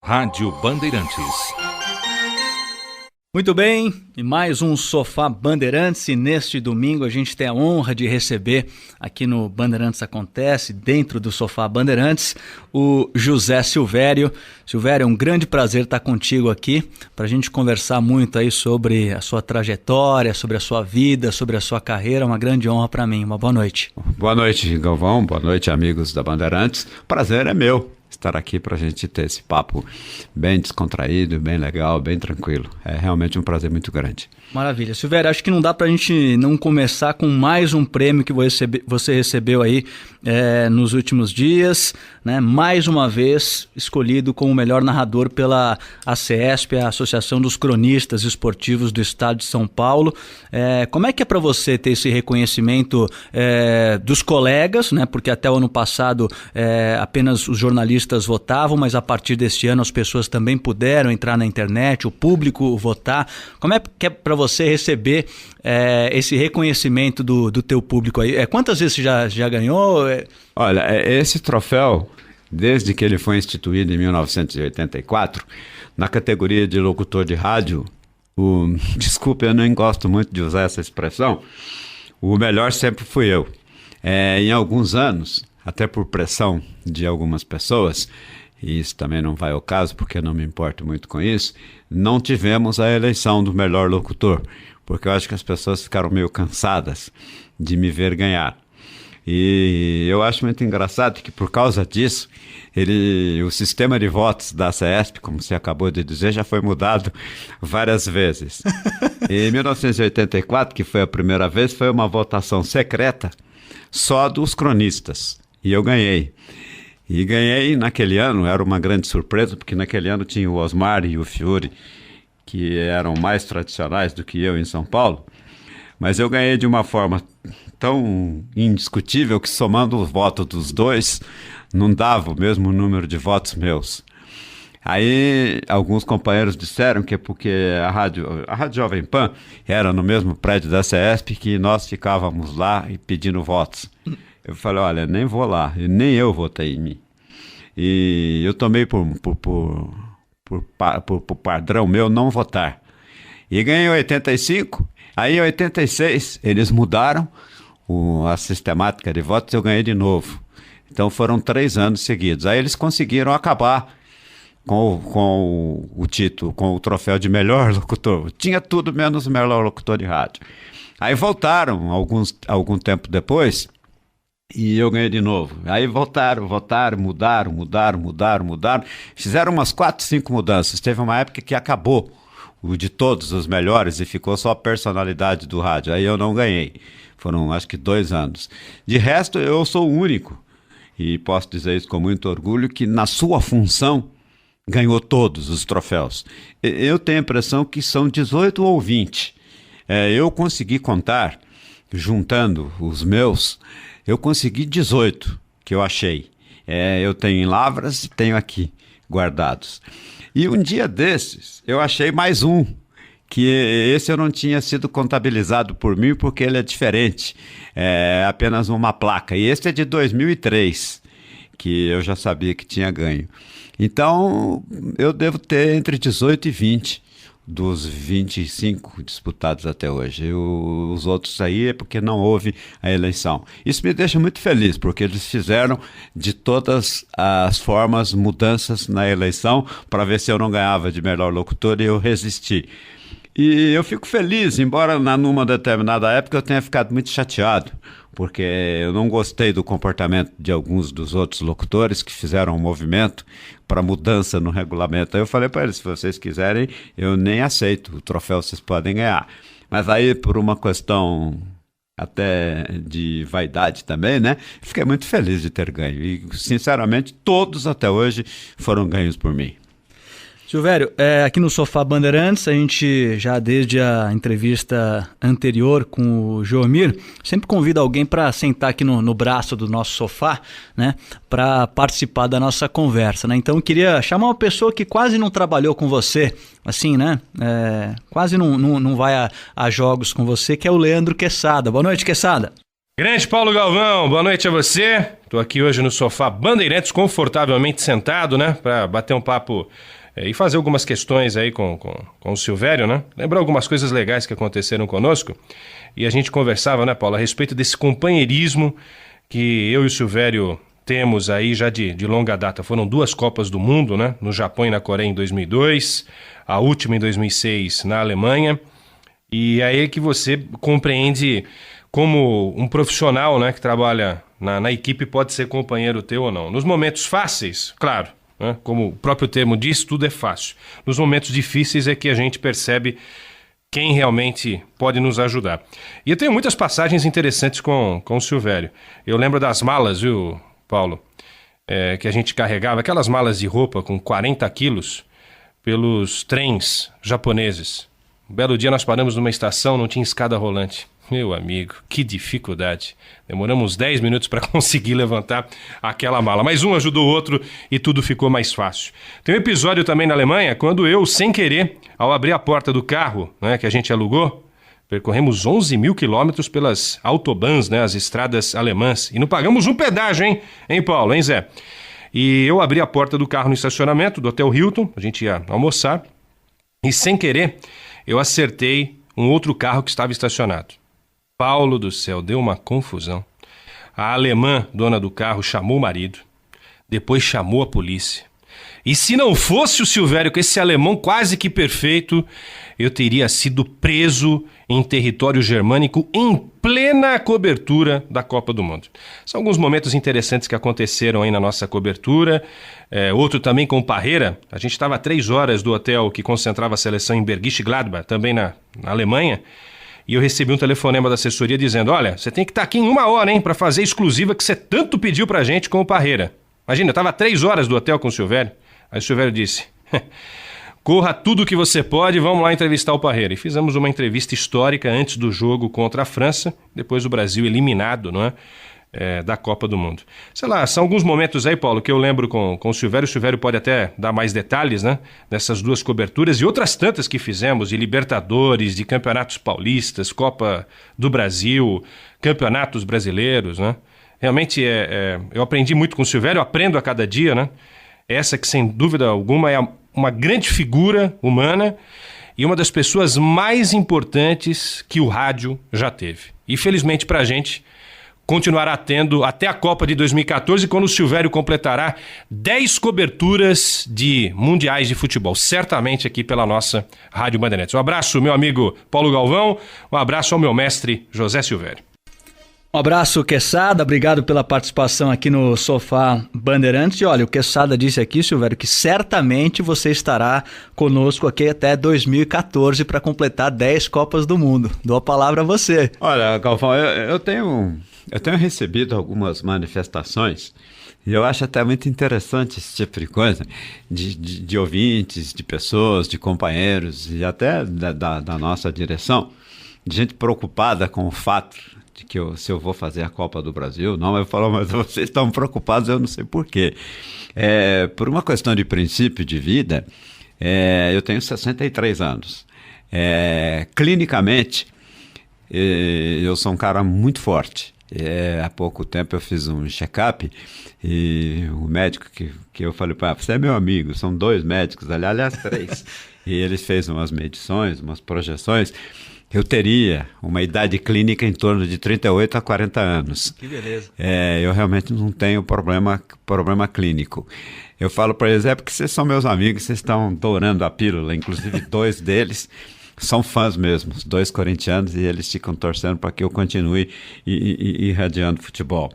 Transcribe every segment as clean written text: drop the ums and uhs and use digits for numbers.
Rádio Bandeirantes. Muito bem, e mais um Sofá Bandeirantes, e neste domingo a gente tem a honra de receber aqui no Bandeirantes Acontece, dentro do Sofá Bandeirantes, o José Silvério. Silvério, é um grande prazer estar contigo aqui, para a gente conversar muito aí sobre a sua trajetória, sobre a sua vida, sobre a sua carreira. Uma grande honra para mim. Uma boa noite. Boa noite, Galvão. Boa noite, amigos da Bandeirantes. Prazer é meu estar aqui para a gente ter esse papo bem descontraído, bem legal, bem tranquilo. É realmente um prazer muito grande. Maravilha. Silvério, acho que não dá para a gente não começar com mais um prêmio que você recebeu aí nos últimos dias, né? Mais uma vez escolhido como o melhor narrador pela ACESP, a Associação dos Cronistas Esportivos do Estado de São Paulo. Como é que é para você ter esse reconhecimento dos colegas, né? Porque até o ano passado apenas os jornalistas votavam, mas a partir deste ano as pessoas também puderam entrar na internet, o público votar. Como é que é para você receber esse reconhecimento do teu público aí? Quantas vezes você já ganhou? Olha, esse troféu, desde que ele foi instituído em 1984, na categoria de locutor de rádio, desculpe, eu nem gosto muito de usar essa expressão, o melhor sempre fui eu. Em alguns anos, até por pressão de algumas pessoas, e isso também não vai ao caso porque eu não me importo muito com isso, não tivemos a eleição do melhor locutor, porque eu acho que as pessoas ficaram meio cansadas de me ver ganhar. E eu acho muito engraçado que por causa disso, o sistema de votos da ACESP, como você acabou de dizer, já foi mudado várias vezes. Em 1984, que foi a primeira vez, foi uma votação secreta só dos cronistas. E eu ganhei. E ganhei naquele ano, era uma grande surpresa, porque naquele ano tinha o Osmar e o Fiore, que eram mais tradicionais do que eu em São Paulo. Mas eu ganhei de uma forma tão indiscutível que, somando os votos dos dois, não dava o mesmo número de votos meus. Aí alguns companheiros disseram que é porque a Rádio Jovem Pan era no mesmo prédio da CESP, que nós ficávamos lá pedindo votos. Eu falei, olha, nem vou lá, nem eu votei em mim. E eu tomei por padrão meu não votar. E ganhei em 85, aí em 86 eles mudaram a sistemática de votos e eu ganhei de novo. Então foram 3 anos seguidos. Aí eles conseguiram acabar com o título, com o troféu de melhor locutor. Tinha tudo menos o melhor locutor de rádio. Aí voltaram algum tempo depois e eu ganhei de novo. Aí votaram, mudaram. Fizeram umas 4, 5 mudanças. Teve uma época que acabou o de todos os melhores e ficou só a personalidade do rádio. Aí eu não ganhei. Foram acho que 2 anos. De resto, eu sou o único, e posso dizer isso com muito orgulho, que na sua função ganhou todos os troféus. Eu tenho a impressão que são 18 ou 20. Eu consegui contar, juntando os meus, eu consegui 18, que eu achei. Eu tenho em Lavras e tenho aqui guardados. E um dia desses, eu achei mais um, que esse eu não tinha sido contabilizado por mim, porque ele é diferente. É apenas uma placa. E esse é de 2003, que eu já sabia que tinha ganho. Então, eu devo ter entre 18 e 20 dos 25 disputados até hoje. Os outros aí é porque não houve a eleição. Isso me deixa muito feliz, porque eles fizeram de todas as formas mudanças na eleição para ver se eu não ganhava de melhor locutor, e eu resisti. E eu fico feliz, embora numa determinada época eu tenha ficado muito chateado, porque eu não gostei do comportamento de alguns dos outros locutores que fizeram um movimento para mudança no regulamento. Aí eu falei para eles, se vocês quiserem, eu nem aceito, o troféu vocês podem ganhar. Mas aí, por uma questão até de vaidade também, né, fiquei muito feliz de ter ganho. E, sinceramente, todos até hoje foram ganhos por mim. Silvério, aqui no Sofá Bandeirantes, a gente já desde a entrevista anterior com o Joamir, sempre convida alguém para sentar aqui no braço do nosso sofá, né, para participar da nossa conversa, né? Então eu queria chamar uma pessoa que quase não trabalhou com você, assim, né, quase não vai a jogos com você, que é o Leandro Quesada. Boa noite, Quesada. Grande Paulo Galvão, boa noite a você. Estou aqui hoje no sofá Bandeirantes, confortavelmente sentado, né? Para bater um papo e fazer algumas questões aí com o Silvério, né? Lembrar algumas coisas legais que aconteceram conosco. E a gente conversava, né, Paulo, a respeito desse companheirismo que eu e o Silvério temos aí já de longa data. Foram 2 Copas do Mundo, né? No Japão e na Coreia em 2002, a última em 2006 na Alemanha. E aí é que você compreende como um profissional, né, que trabalha na equipe pode ser companheiro teu ou não. Nos momentos fáceis, claro, né, como o próprio termo diz, tudo é fácil. Nos momentos difíceis é que a gente percebe quem realmente pode nos ajudar. E eu tenho muitas passagens interessantes com o Silvério. Eu lembro das malas, viu, Paulo? Que a gente carregava, aquelas malas de roupa com 40 quilos pelos trens japoneses. Um belo dia nós paramos numa estação, não tinha escada rolante. Meu amigo, que dificuldade. Demoramos 10 minutos para conseguir levantar aquela mala. Mas um ajudou o outro e tudo ficou mais fácil. Tem um episódio também na Alemanha, quando eu, sem querer, ao abrir a porta do carro, né, que a gente alugou, percorremos 11 mil quilômetros pelas autobahns, né, as estradas alemãs. E não pagamos um pedágio, hein, Paulo, hein, Zé? E eu abri a porta do carro no estacionamento do Hotel Hilton, a gente ia almoçar, e sem querer, eu acertei um outro carro que estava estacionado. Paulo do céu, deu uma confusão. A alemã, dona do carro, chamou o marido, depois chamou a polícia. E se não fosse o Silvério com esse alemão quase que perfeito, eu teria sido preso em território germânico em plena cobertura da Copa do Mundo. São alguns momentos interessantes que aconteceram aí na nossa cobertura. Outro também com o Parreira. A gente estava a 3 horas do hotel que concentrava a seleção em Bergisch Gladbach, também na Alemanha. E eu recebi um telefonema da assessoria dizendo: olha, você tem que estar aqui em 1 hora, hein, para fazer a exclusiva que você tanto pediu pra gente com o Parreira. Imagina, eu estava a 3 horas do hotel com o Silvério. Aí o Silvério disse: corra tudo que você pode, vamos lá entrevistar o Parreira. E fizemos uma entrevista histórica antes do jogo contra a França, depois o Brasil eliminado, não é? Da Copa do Mundo. Sei lá, são alguns momentos aí, Paulo, que eu lembro com o Silvério. O Silvério pode até dar mais detalhes, né? Dessas 2 coberturas e outras tantas que fizemos, de Libertadores, de Campeonatos Paulistas, Copa do Brasil, Campeonatos Brasileiros, né? Realmente eu aprendi muito com o Silvério, eu aprendo a cada dia, né? Essa que, sem dúvida alguma, é uma grande figura humana e uma das pessoas mais importantes que o rádio já teve. E, felizmente pra gente, continuará tendo até a Copa de 2014, quando o Silvério completará 10 coberturas de mundiais de futebol, certamente aqui pela nossa Rádio Bandeirantes. Um abraço, meu amigo Paulo Galvão, um abraço ao meu mestre José Silvério. Um abraço, Quesada, obrigado pela participação aqui no Sofá Bandeirantes. E olha, o Quesada disse aqui, Silvério, que certamente você estará conosco aqui até 2014 para completar 10 Copas do Mundo. Dou a palavra a você. Olha, Galvão, eu tenho recebido algumas manifestações e eu acho até muito interessante esse tipo de coisa, de ouvintes, de pessoas, de companheiros e até da nossa direção, de gente preocupada com o fato de que se eu vou fazer a Copa do Brasil. Não, eu falo, mas vocês estão preocupados, eu não sei por quê. Por uma questão de princípio de vida, eu tenho 63 anos. Clinicamente, eu sou um cara muito forte. Há pouco tempo eu fiz um check-up e o médico que eu falei para você é meu amigo, são 2 médicos, aliás 3, e ele fez umas medições, umas projeções. Eu teria uma idade clínica em torno de 38 a 40 anos. Que beleza. Eu realmente não tenho problema clínico. Eu falo para eles, porque vocês são meus amigos, vocês estão dourando a pílula, inclusive 2 deles são fãs mesmo, 2 corintianos, e eles ficam torcendo para que eu continue irradiando futebol.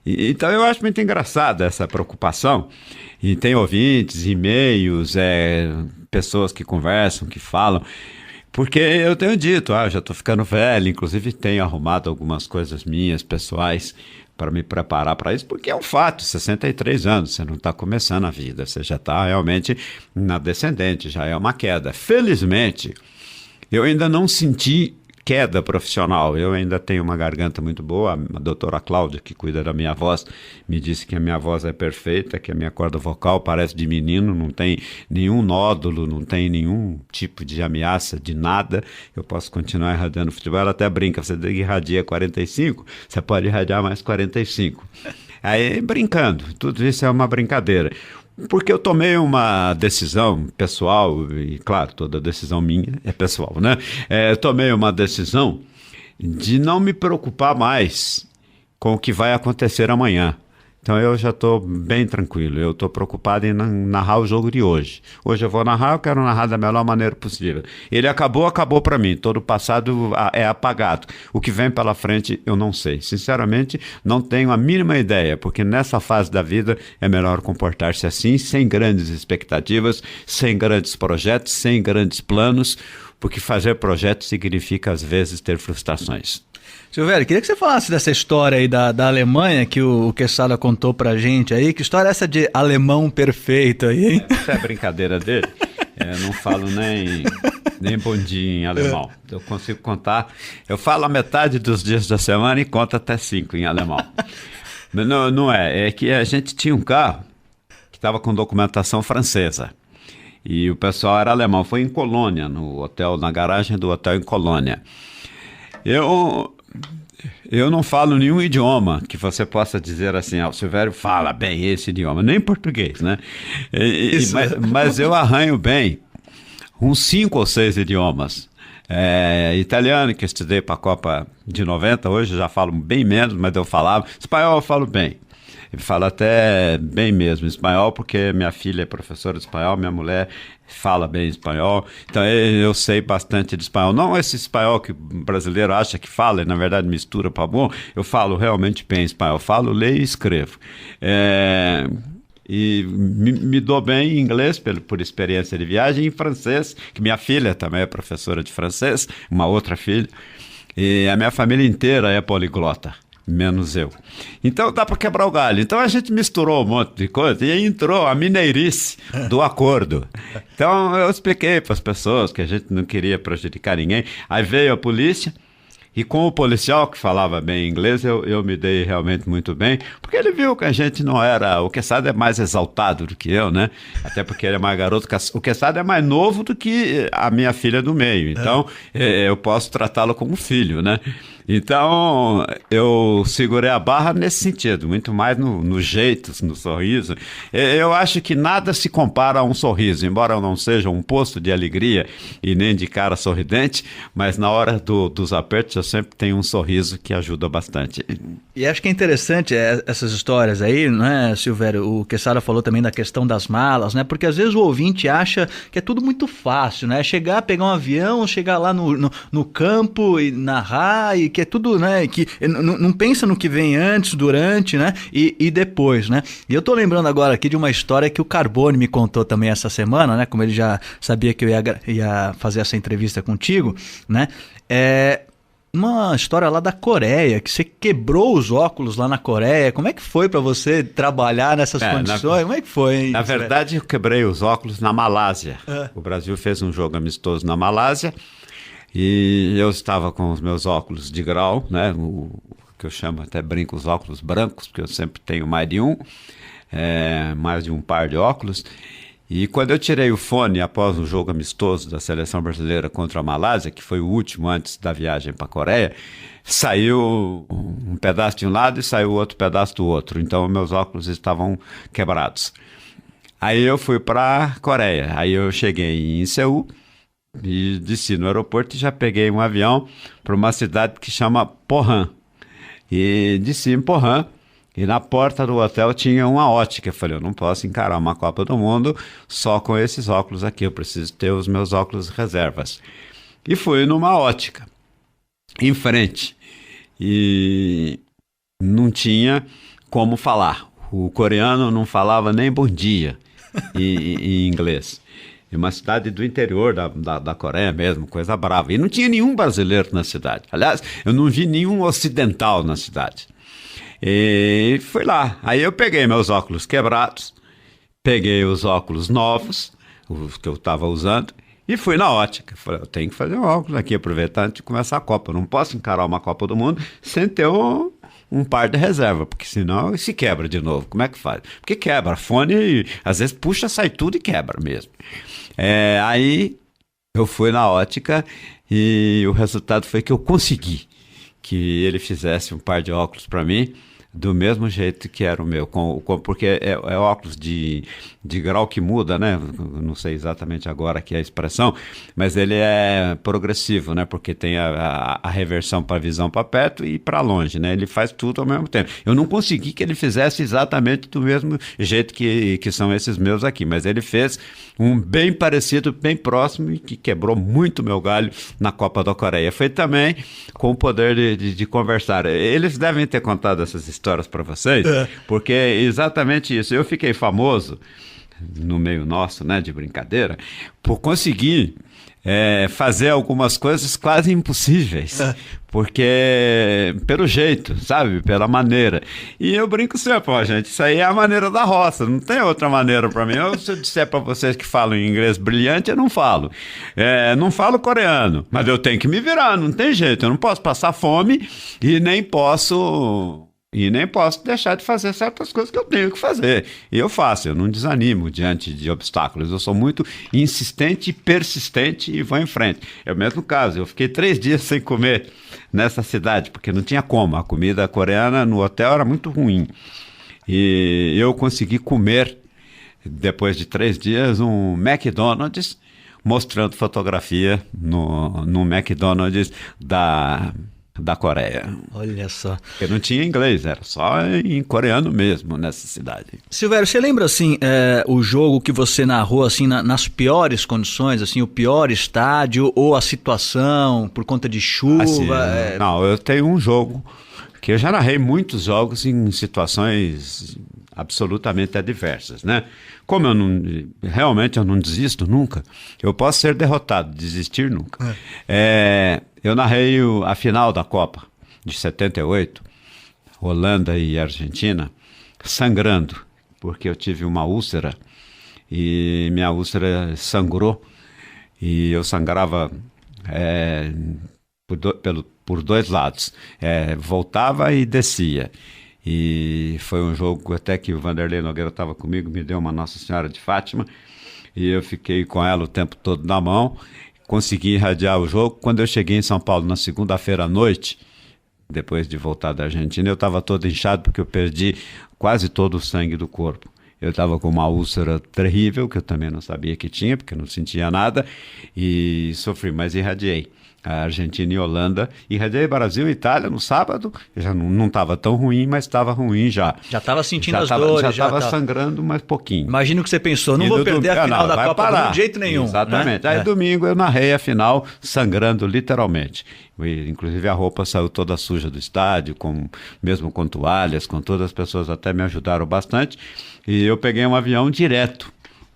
Então eu acho muito engraçada essa preocupação, e tem ouvintes, e-mails, pessoas que conversam, que falam, porque eu tenho dito, já estou ficando velho, inclusive tenho arrumado algumas coisas minhas, pessoais, para me preparar para isso, porque é um fato, 63 anos, você não está começando a vida, você já está realmente na descendente, já é uma queda. Felizmente, eu ainda não senti queda profissional. Eu ainda tenho uma garganta muito boa. A doutora Cláudia, que cuida da minha voz, me disse que a minha voz é perfeita, que a minha corda vocal parece de menino, não tem nenhum nódulo, não tem nenhum tipo de ameaça de nada. Eu posso continuar irradiando futebol. Ela até brinca, você irradia 45, você pode irradiar mais 45. Aí, brincando, tudo isso é uma brincadeira. Porque eu tomei uma decisão pessoal, e claro, toda decisão minha é pessoal, né? Eu tomei uma decisão de não me preocupar mais com o que vai acontecer amanhã. Então eu já estou bem tranquilo, eu estou preocupado em narrar o jogo de hoje. Hoje eu vou narrar, eu quero narrar da melhor maneira possível. Ele acabou para mim, todo o passado é apagado. O que vem pela frente eu não sei. Sinceramente, não tenho a mínima ideia, porque nessa fase da vida é melhor comportar-se assim, sem grandes expectativas, sem grandes projetos, sem grandes planos, porque fazer projetos significa às vezes ter frustrações. Silvério, queria que você falasse dessa história aí da Alemanha que o Quesada contou pra gente aí. Que história é essa de alemão perfeito aí, hein? Essa é a brincadeira dele. Eu não falo nem bom dia em alemão. Eu consigo contar. Eu falo a metade dos dias da semana e conto até 5 em alemão. Mas não é. É que a gente tinha um carro que estava com documentação francesa. E o pessoal era alemão. Foi em Colônia, no hotel, na garagem do hotel em Colônia. Eu não falo nenhum idioma que você possa dizer assim, o Silvério fala bem esse idioma, nem português, né? Mas eu arranho bem uns 5 ou 6 idiomas. Italiano, que eu estudei para a Copa de 90, hoje já falo bem menos, mas eu falava. Espanhol eu falo bem. Eu falo até bem mesmo espanhol, porque minha filha é professora de espanhol, minha mulher fala bem espanhol, então eu sei bastante de espanhol. Não esse espanhol que o brasileiro acha que fala, e na verdade mistura para bom, eu falo realmente bem espanhol, falo, leio e escrevo. E me dou bem em inglês por experiência de viagem, e em francês, que minha filha também é professora de francês, uma outra filha, e a minha família inteira é poliglota. Menos eu. Então dá para quebrar o galho. Então a gente misturou um monte de coisa e aí entrou a mineirice do acordo. Então eu expliquei para as pessoas que a gente não queria prejudicar ninguém. Aí veio a polícia e com o policial que falava bem inglês eu me dei realmente muito bem, porque ele viu que a gente não era... O Quesada é mais exaltado do que eu, né? Até porque ele é mais garoto. O Quesada é mais novo do que a minha filha do meio. Então eu posso tratá-lo como filho, né? Então, eu segurei a barra nesse sentido, muito mais no jeito, no sorriso. Eu acho que nada se compara a um sorriso, embora eu não seja um poço de alegria e nem de cara sorridente, mas na hora dos apertos eu sempre tenho um sorriso que ajuda bastante. E acho que é interessante essas histórias aí, né, Silvério? O Quesada falou também da questão das malas, né? Porque às vezes o ouvinte acha que é tudo muito fácil, né? Chegar, pegar um avião, chegar lá no campo e narrar, e que é tudo, né? Que não pensa no que vem antes, durante, né? E depois, né? E eu tô lembrando agora aqui de uma história que o Carbone me contou também essa semana, né? Como ele já sabia que eu ia fazer essa entrevista contigo, né? Uma história lá da Coreia, que você quebrou os óculos lá na Coreia. Como é que foi para você trabalhar nessas condições? Como é que foi, hein? Na verdade, eu quebrei os óculos na Malásia. O Brasil fez um jogo amistoso na Malásia e eu estava com os meus óculos de grau, né? O que eu chamo, até brinco, os óculos brancos, porque eu sempre tenho mais de um par de óculos. E quando eu tirei o fone após um jogo amistoso da seleção brasileira contra a Malásia, que foi o último antes da viagem para a Coreia, saiu um pedaço de um lado e saiu outro pedaço do outro. Então meus óculos estavam quebrados. Aí eu fui para a Coreia. Aí eu cheguei em Seul e desci no aeroporto e já peguei um avião para uma cidade que chama Pohang. E desci em Pohang. E na porta do hotel tinha uma ótica. Eu falei, eu não posso encarar uma Copa do Mundo só com esses óculos aqui. Eu preciso ter os meus óculos reservas. E fui numa ótica, em frente. E não tinha como falar. O coreano não falava nem bom dia em inglês. Em uma cidade do interior da Coreia mesmo, coisa brava. E não tinha nenhum brasileiro na cidade. Aliás, eu não vi nenhum ocidental na cidade. E fui lá. Aí eu peguei meus óculos quebrados, peguei os óculos novos, os que eu estava usando, E fui na ótica. Falei, eu tenho que fazer um óculos aqui, aproveitar antes de começar a Copa. Eu não posso encarar uma Copa do Mundo sem ter um par de reserva, porque senão se quebra de novo. Como é que faz? Porque quebra. Fone, às vezes puxa, sai tudo e quebra mesmo. Aí eu fui na ótica e o resultado foi que eu consegui que ele fizesse um par de óculos para mim, do mesmo jeito que era o meu, porque é óculos de grau que muda, né? Não sei exatamente agora aqui a expressão, mas ele é progressivo, né? Porque tem a reversão para visão para perto e para longe, né? Ele faz tudo ao mesmo tempo. Eu não consegui que ele fizesse exatamente do mesmo jeito que são esses meus aqui, mas ele fez um bem parecido, bem próximo e que quebrou muito meu galho na Copa da Coreia. Foi também com o poder de conversar. Eles devem ter contado essas histórias para vocês, porque é exatamente isso. Eu fiquei famoso no meio nosso, né, de brincadeira, por conseguir fazer algumas coisas quase impossíveis, porque pelo jeito, sabe, pela maneira. E eu brinco sempre, gente, isso aí é a maneira da roça, não tem outra maneira para mim. Se eu disser para vocês que falam inglês brilhante, eu não falo. Não falo coreano, mas eu tenho que me virar, não tem jeito. Eu não posso passar fome e nem posso deixar de fazer certas coisas que eu tenho que fazer. E eu faço, eu não desanimo diante de obstáculos. Eu sou muito insistente, persistente e vou em frente. É o mesmo caso, eu fiquei 3 dias sem comer nessa cidade, porque não tinha como. A comida coreana no hotel era muito ruim. E eu consegui comer, depois de 3 dias, um McDonald's, mostrando fotografia no McDonald's da Coreia. Olha só. Porque não tinha inglês, era só em coreano mesmo nessa cidade. Silvério, você lembra assim o jogo que você narrou assim nas piores condições, assim, o pior estádio ou a situação por conta de chuva? Assim, não, eu tenho um jogo que eu já narrei muitos jogos em situações absolutamente adversas, né? Como realmente eu não desisto nunca, eu posso ser derrotado, desistir nunca. Eu narrei a final da Copa de 78, Holanda e Argentina, sangrando, porque eu tive uma úlcera e minha úlcera sangrou e eu sangrava por 2 lados, voltava e descia. E foi um jogo até que o Vanderlei Nogueira estava comigo, me deu uma Nossa Senhora de Fátima, e eu fiquei com ela o tempo todo na mão, consegui irradiar o jogo. Quando eu cheguei em São Paulo na segunda-feira à noite, depois de voltar da Argentina, eu estava todo inchado porque eu perdi quase todo o sangue do corpo. Eu estava com uma úlcera terrível, que eu também não sabia que tinha, porque eu não sentia nada, e sofri, mas irradiei a Argentina e Holanda, irradiei Brasil e Itália no sábado, já não estava tão ruim, mas estava ruim já. Já estava sentindo as dores. Já estava sangrando mais pouquinho. Imagino que você pensou, não vou perder a final da Copa do Mundo de jeito nenhum. Exatamente. Né? Aí domingo eu narrei a final sangrando literalmente. Inclusive a roupa saiu toda suja do estádio, mesmo com toalhas, com todas as pessoas até me ajudaram bastante. E eu peguei um avião direto,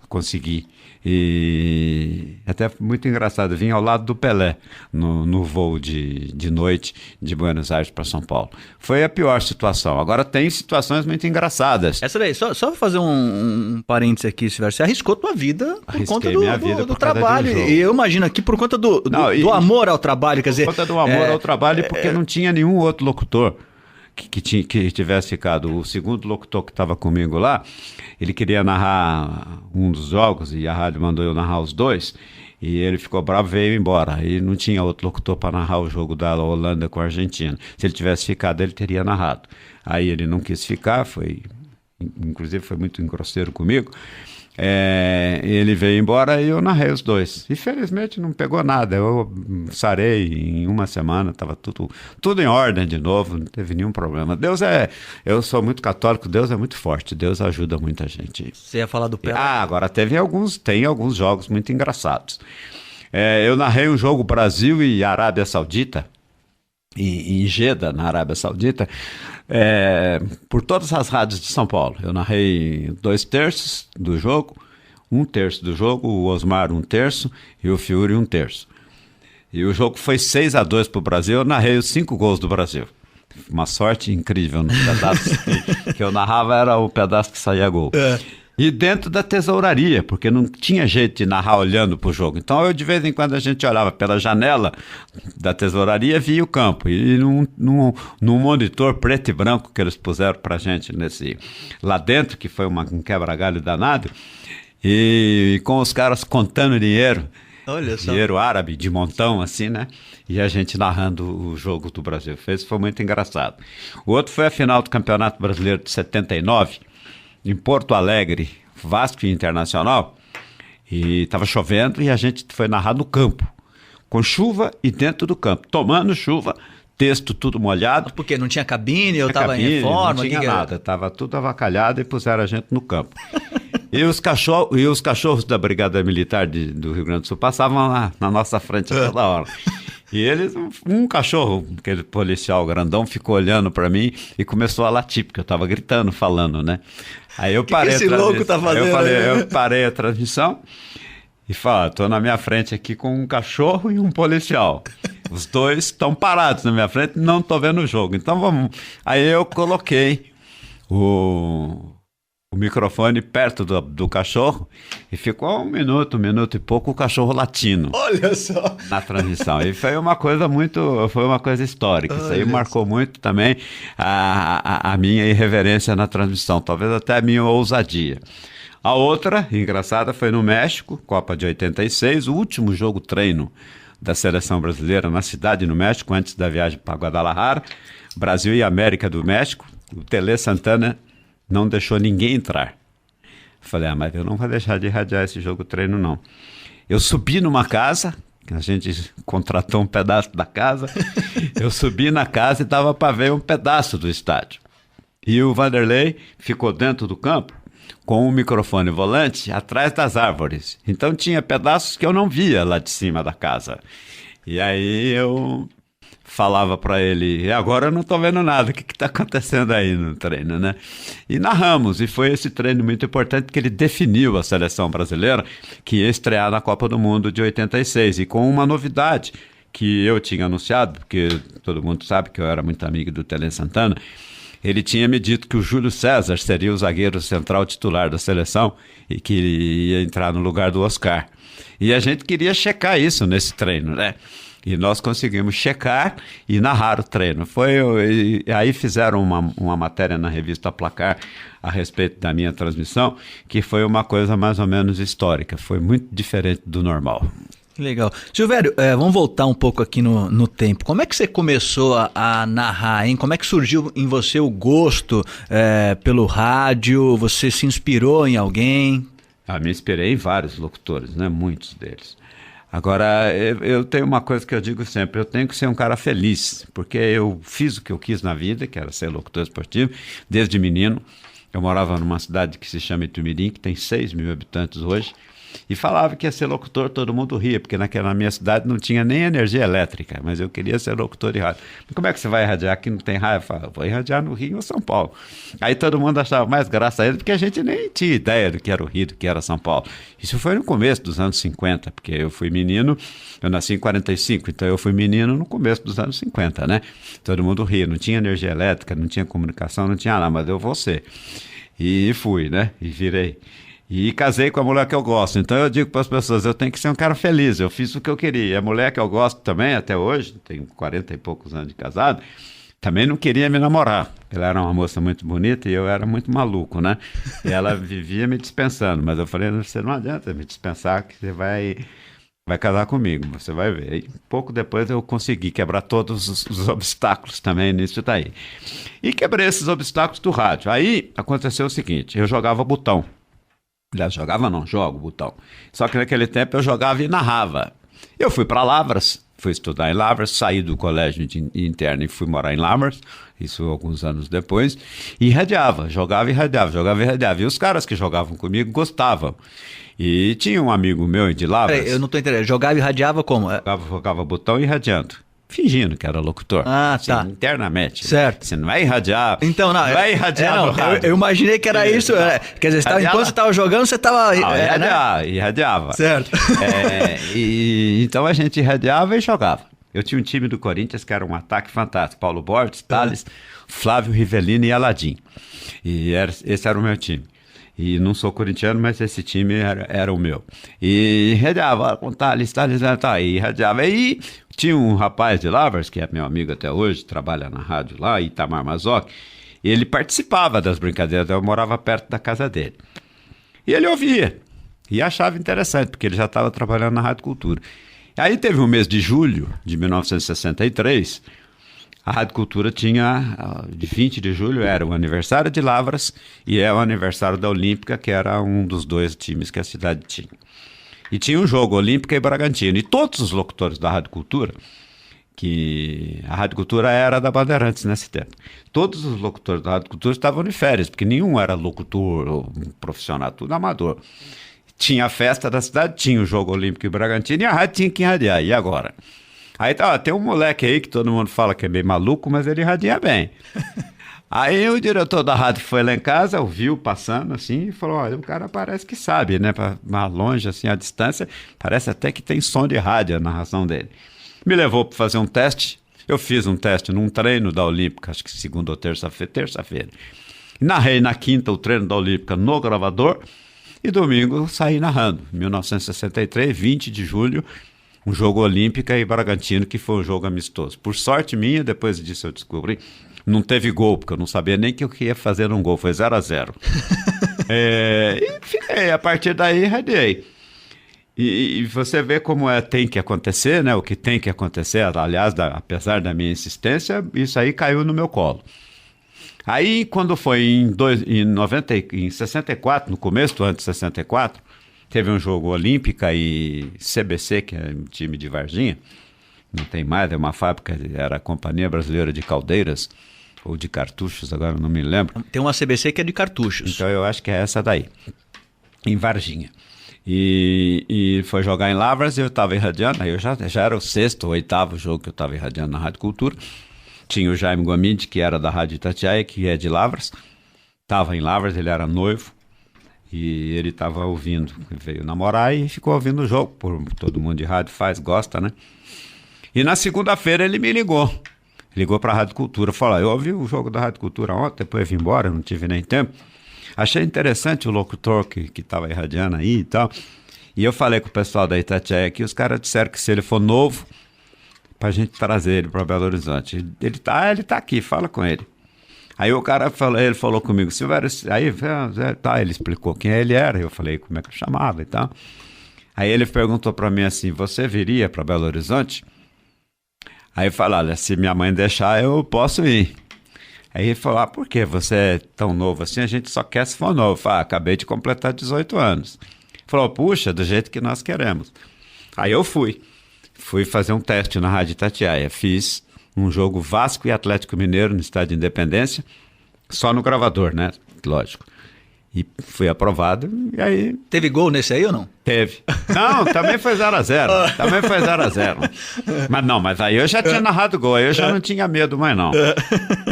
consegui. E até muito engraçado, vim ao lado do Pelé no voo de noite de Buenos Aires para São Paulo. Foi a pior situação. Agora tem situações muito engraçadas. Essa daí, só fazer um parênteses aqui, Silvério, você arriscou tua vida por conta do trabalho. E eu imagino aqui por conta do amor ao trabalho, quer dizer... Por conta do amor ao trabalho, porque não tinha nenhum outro locutor que tivesse ficado. O segundo locutor que estava comigo lá, ele queria narrar um dos jogos e a rádio mandou eu narrar os 2 e ele ficou bravo e veio embora. E não tinha outro locutor para narrar o jogo da Holanda com a Argentina. Se ele tivesse ficado, ele teria narrado. Aí ele não quis ficar, inclusive foi muito grosseiro comigo. Ele veio embora e eu narrei os 2. Infelizmente não pegou nada. Eu sarei em uma semana, estava tudo em ordem de novo, não teve nenhum problema. Eu sou muito católico, Deus é muito forte, Deus ajuda muita gente. Você ia falar do Pelé? Agora tem alguns jogos muito engraçados. Eu narrei um jogo Brasil e Arábia Saudita, em Jeddah, na Arábia Saudita, por todas as rádios de São Paulo. Eu narrei 2/3 do jogo, 1/3 do jogo, o Osmar 1/3 e o Fiuri 1/3. E o jogo foi 6-2 para o Brasil, eu narrei os 5 gols do Brasil. Uma sorte incrível nos pedaços que eu narrava, era o pedaço que saía gol. E dentro da tesouraria, porque não tinha jeito de narrar olhando para o jogo. Então, de vez em quando, a gente olhava pela janela da tesouraria e via o campo. E num monitor preto e branco que eles puseram para a gente lá dentro, que foi um quebra-galho danado, e com os caras contando dinheiro. Olha só. Dinheiro árabe, de montão, assim, né? E a gente narrando o jogo do Brasil. Foi muito engraçado. O outro foi a final do Campeonato Brasileiro de 79, em Porto Alegre, Vasco e Internacional, e estava chovendo e a gente foi narrar no campo, com chuva e dentro do campo, tomando chuva, texto tudo molhado. Porque não tinha cabine, eu estava em reforma? Não tinha nada, estava tudo avacalhado e puseram a gente no campo. E os cachorros da Brigada Militar do Rio Grande do Sul passavam lá na nossa frente toda hora. E eles, um cachorro, aquele policial grandão, ficou olhando para mim e começou a latir, porque eu estava gritando, falando, né? Aí eu parei esse louco tá fazendo? Eu parei a transmissão e falei, tô na minha frente aqui com um cachorro e um policial. Os dois estão parados na minha frente, não tô vendo o jogo. Então vamos. Aí eu coloquei o microfone perto do cachorro e ficou um minuto e pouco o cachorro latindo. Olha só! Na transmissão. E foi uma coisa histórica. Isso aí marcou muito também a minha irreverência na transmissão, talvez até a minha ousadia. A outra, engraçada, foi no México, Copa de 86, o último jogo treino da seleção brasileira na cidade, no México, antes da viagem para Guadalajara, Brasil e América do México. O Tele Santana não deixou ninguém entrar. Falei, mas eu não vou deixar de irradiar esse jogo treino, não. Eu subi numa casa, a gente contratou um pedaço da casa, eu subi na casa e dava para ver um pedaço do estádio. E o Vanderlei ficou dentro do campo com um microfone volante atrás das árvores. Então tinha pedaços que eu não via lá de cima da casa. E aí eu falava para ele, e agora eu não estou vendo nada, o que está acontecendo aí no treino, né? E narramos, e foi esse treino muito importante, porque ele definiu a seleção brasileira que ia estrear na Copa do Mundo de 86, e com uma novidade que eu tinha anunciado, porque todo mundo sabe que eu era muito amigo do Tele Santana. Ele tinha me dito que o Júlio César seria o zagueiro central titular da seleção e que ia entrar no lugar do Oscar. E a gente queria checar isso nesse treino, né? E nós conseguimos checar e narrar o treino. Aí fizeram uma matéria na revista Placar a respeito da minha transmissão, que foi uma coisa mais ou menos histórica. Foi muito diferente do normal. Legal. Silvério, vamos voltar um pouco aqui no tempo. Como é que você começou a narrar, hein? Como é que surgiu em você o gosto pelo rádio? Você se inspirou em alguém? Me inspirei em vários locutores, né? Muitos deles. Agora, eu tenho uma coisa que eu digo sempre, eu tenho que ser um cara feliz, porque eu fiz o que eu quis na vida, que era ser locutor esportivo, desde menino. Eu morava numa cidade que se chama Itumirim, que tem 6 mil habitantes hoje, e falava que ia ser locutor, todo mundo ria, porque na minha cidade não tinha nem energia elétrica, mas eu queria ser locutor de rádio. Mas como é que você vai irradiar aqui não tem rádio? Eu falava, vou irradiar no Rio ou São Paulo. Aí todo mundo achava mais graça a ele, porque a gente nem tinha ideia do que era o Rio, do que era São Paulo. Isso foi no começo dos anos 50, porque eu fui menino, eu nasci em 45, então eu fui menino no começo dos anos 50, né? Todo mundo ria, não tinha energia elétrica, não tinha comunicação, não tinha nada, mas eu vou ser. E fui, né? E virei. E casei com a mulher que eu gosto. Então eu digo para as pessoas, eu tenho que ser um cara feliz. Eu fiz o que eu queria. E a mulher que eu gosto também, até hoje, tenho 40 e poucos anos de casado, também não queria me namorar. Ela era uma moça muito bonita e eu era muito maluco, né? E ela vivia me dispensando. Mas eu falei, você não adianta me dispensar que você vai casar comigo, você vai ver. E pouco depois eu consegui quebrar todos os obstáculos também nisso daí. E quebrei esses obstáculos do rádio. Aí aconteceu o seguinte, eu jogava botão. Jogava não, jogo botão. Só que naquele tempo eu jogava e narrava. Eu fui para Lavras, fui estudar em Lavras, saí do colégio interno e fui morar em Lavras, isso alguns anos depois, e irradiava, jogava e irradiava, jogava e irradiava. E os caras que jogavam comigo gostavam. E tinha um amigo meu de Lavras... Peraí, eu não tô entendendo, jogava e irradiava como? Jogava botão e irradiando. Fingindo que era locutor. Ah, tá. Assim, internamente. Certo. Você não vai irradiar. Então, não. Vai irradiar no rádio. Eu imaginei que era isso. Quer dizer, enquanto você estava jogando, você estava... irradiava. Certo. Então a gente irradiava e jogava. Eu tinha um time do Corinthians que era um ataque fantástico. Paulo Borges, Tales, Flávio Rivellini e Aladim. E esse era o meu time. E não sou corintiano, mas esse time era o meu. E radiava, com Thales, tá. E radiava. E tinha um rapaz de Lavras, que é meu amigo até hoje, trabalha na rádio lá, Itamar Mazoc. Ele participava das brincadeiras, eu morava perto da casa dele. E ele ouvia. E achava interessante, porque ele já estava trabalhando na Rádio Cultura. Aí teve um mês de julho de 1963, a Rádio Cultura tinha, de 20 de julho, era o aniversário de Lavras e é o aniversário da Olímpica, que era um dos 2 times que a cidade tinha. E tinha um jogo, Olímpica e Bragantino. E todos os locutores da Rádio Cultura, que a Rádio Cultura era da Bandeirantes nesse tempo, todos os locutores da Rádio Cultura estavam de férias, porque nenhum era locutor ou profissional, tudo amador. Tinha a festa da cidade, tinha o jogo Olímpico e Bragantino e a rádio tinha que irradiar. E agora? Aí tem um moleque aí que todo mundo fala que é meio maluco, mas ele irradia bem. Aí o diretor da rádio foi lá em casa, ouviu passando assim e falou, olha, o cara parece que sabe, né? Mais longe, assim, a distância, parece até que tem som de rádio a narração dele. Me levou para fazer um teste. Eu fiz um teste num treino da Olímpica, acho que segunda ou terça-feira. Narrei na quinta o treino da Olímpica no gravador. E domingo saí narrando, 1963, 20 de julho, um jogo Olímpica e Bragantino, que foi um jogo amistoso. Por sorte minha, depois disso eu descobri, não teve gol, porque eu não sabia nem que eu ia fazer num gol, foi 0-0. E fiquei, a partir daí radiei. E você vê como tem que acontecer, né? O que tem que acontecer, aliás, apesar da minha insistência, isso aí caiu no meu colo. Aí, quando foi em 64, no começo do ano de 64, teve um jogo Olímpica e CBC, que é um time de Varginha, não tem mais, é uma fábrica, era a Companhia Brasileira de Caldeiras, ou de Cartuchos, agora não me lembro. Tem uma CBC que é de cartuchos. Então eu acho que é essa daí, em Varginha. E foi jogar em Lavras e eu estava irradiando, aí eu já era o 6º ou 8º jogo que eu estava irradiando na Rádio Cultura. Tinha o Jaime Guamide, que era da Rádio Itatiaia, que é de Lavras. Estava em Lavras, ele era noivo. E ele estava ouvindo. Ele veio namorar e ficou ouvindo o jogo. Todo mundo de rádio gosta, né? E na segunda-feira ele me ligou. Ligou para a Rádio Cultura. Falou, eu ouvi o jogo da Rádio Cultura ontem, depois eu vim embora, não tive nem tempo. Achei interessante o locutor que estava irradiando aí e tal. E eu falei com o pessoal da Itatiaia aqui, os caras disseram que se ele for novo, pra gente trazer ele para Belo Horizonte. Ele tá aqui, fala com ele. Aí o cara ele falou comigo, Silvério, aí ele explicou quem ele era, eu falei como é que eu chamava e tal. Aí ele perguntou para mim assim, você viria para Belo Horizonte? Aí eu falei, olha, se minha mãe deixar, eu posso ir. Aí ele falou, por que você é tão novo assim? A gente só quer se for novo. Eu falei, acabei de completar 18 anos. Ele falou, puxa, do jeito que nós queremos. Aí eu fui fazer um teste na Rádio Itatiaia. Fiz um jogo Vasco e Atlético Mineiro no Estádio Independência, só no gravador, né? Lógico. E fui aprovado, e aí... Teve gol nesse aí ou não? Teve. Não, também foi 0-0. Também foi 0-0. Mas aí eu já tinha narrado gol, aí eu já não tinha medo mais não.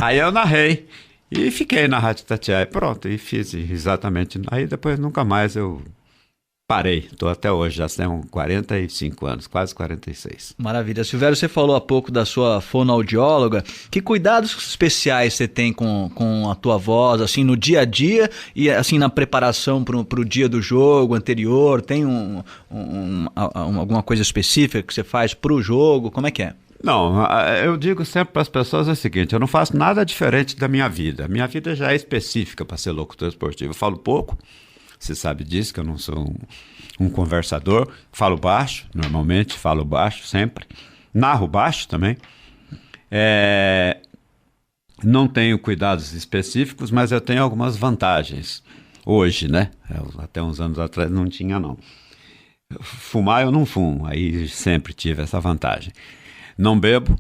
Aí eu narrei e fiquei na Rádio Itatiaia. Pronto, e fiz exatamente. Aí depois nunca mais eu... Parei, estou até hoje, já são 45 anos, quase 46. Maravilha. Silvério, você falou há pouco da sua fonoaudióloga. Que cuidados especiais você tem com a tua voz, assim, no dia a dia e assim na preparação para o dia do jogo anterior? Tem alguma coisa específica que você faz para o jogo? Como é que é? Não, eu digo sempre para as pessoas o seguinte, eu não faço nada diferente da minha vida. Minha vida já é específica para ser locutor esportivo. Eu falo pouco. Você sabe disso, que eu não sou um conversador. Falo baixo, normalmente, falo baixo sempre. Narro baixo também. Não tenho cuidados específicos, mas eu tenho algumas vantagens. Hoje, né? Até uns anos atrás não tinha, não. Fumar eu não fumo, aí sempre tive essa vantagem. Não bebo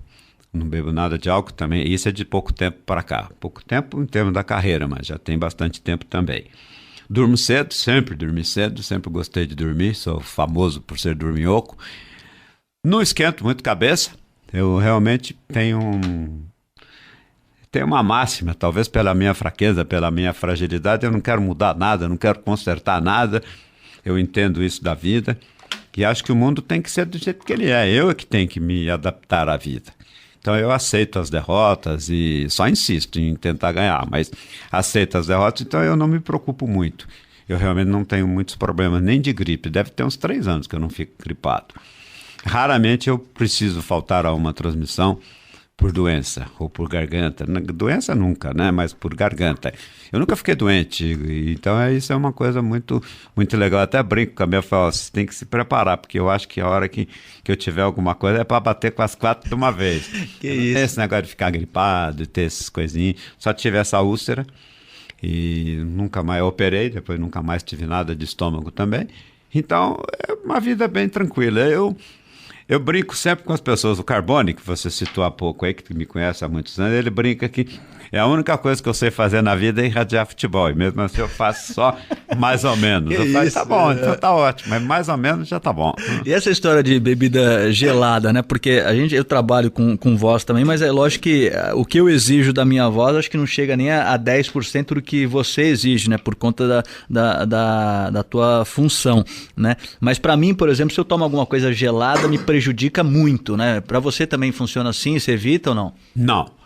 nada de álcool também. Isso é de pouco tempo para cá. Pouco tempo em termos da carreira, mas já tem bastante tempo também. Durmo cedo, sempre dormi cedo, sempre gostei de dormir, sou famoso por ser dorminhoco. Não esquento muito cabeça, eu realmente tenho uma máxima, talvez pela minha fraqueza, pela minha fragilidade, eu não quero mudar nada, não quero consertar nada, eu entendo isso da vida, e acho que o mundo tem que ser do jeito que ele é, eu é que tenho que me adaptar à vida. Então eu aceito as derrotas e só insisto em tentar ganhar, mas aceito as derrotas, então eu não me preocupo muito. eu realmente não tenho muitos problemas nem de gripe. Deve ter uns 3 anos que eu não fico gripado. Raramente eu preciso faltar a uma transmissão por doença ou por garganta. Doença nunca, né? Mas por garganta. Eu nunca fiquei doente, então isso é uma coisa muito, muito legal. Eu até brinco com a minha fala, você tem que se preparar, porque eu acho que a hora que eu tiver alguma coisa é para bater com as 4 de uma vez. Que isso? Esse negócio de ficar gripado, de ter essas coisinhas. Só tive essa úlcera e nunca mais operei, depois nunca mais tive nada de estômago também. Então, é uma vida bem tranquila. Eu brinco sempre com as pessoas. O Carbone, que você citou há pouco aí, que me conhece há muitos anos, ele brinca que é a única coisa que eu sei fazer na vida é irradiar futebol. E mesmo assim eu faço só mais ou menos. Eu falo, tá bom, então tá ótimo, mas mais ou menos já tá bom. E essa história de bebida gelada, né? Porque eu trabalho com voz também, mas é lógico que o que eu exijo da minha voz, acho que não chega nem a 10% do que você exige, né? Por conta da tua função, né? Mas para mim, por exemplo, se eu tomo alguma coisa gelada, me prejudica muito, né? Para você também funciona assim? Você evita ou não? Não.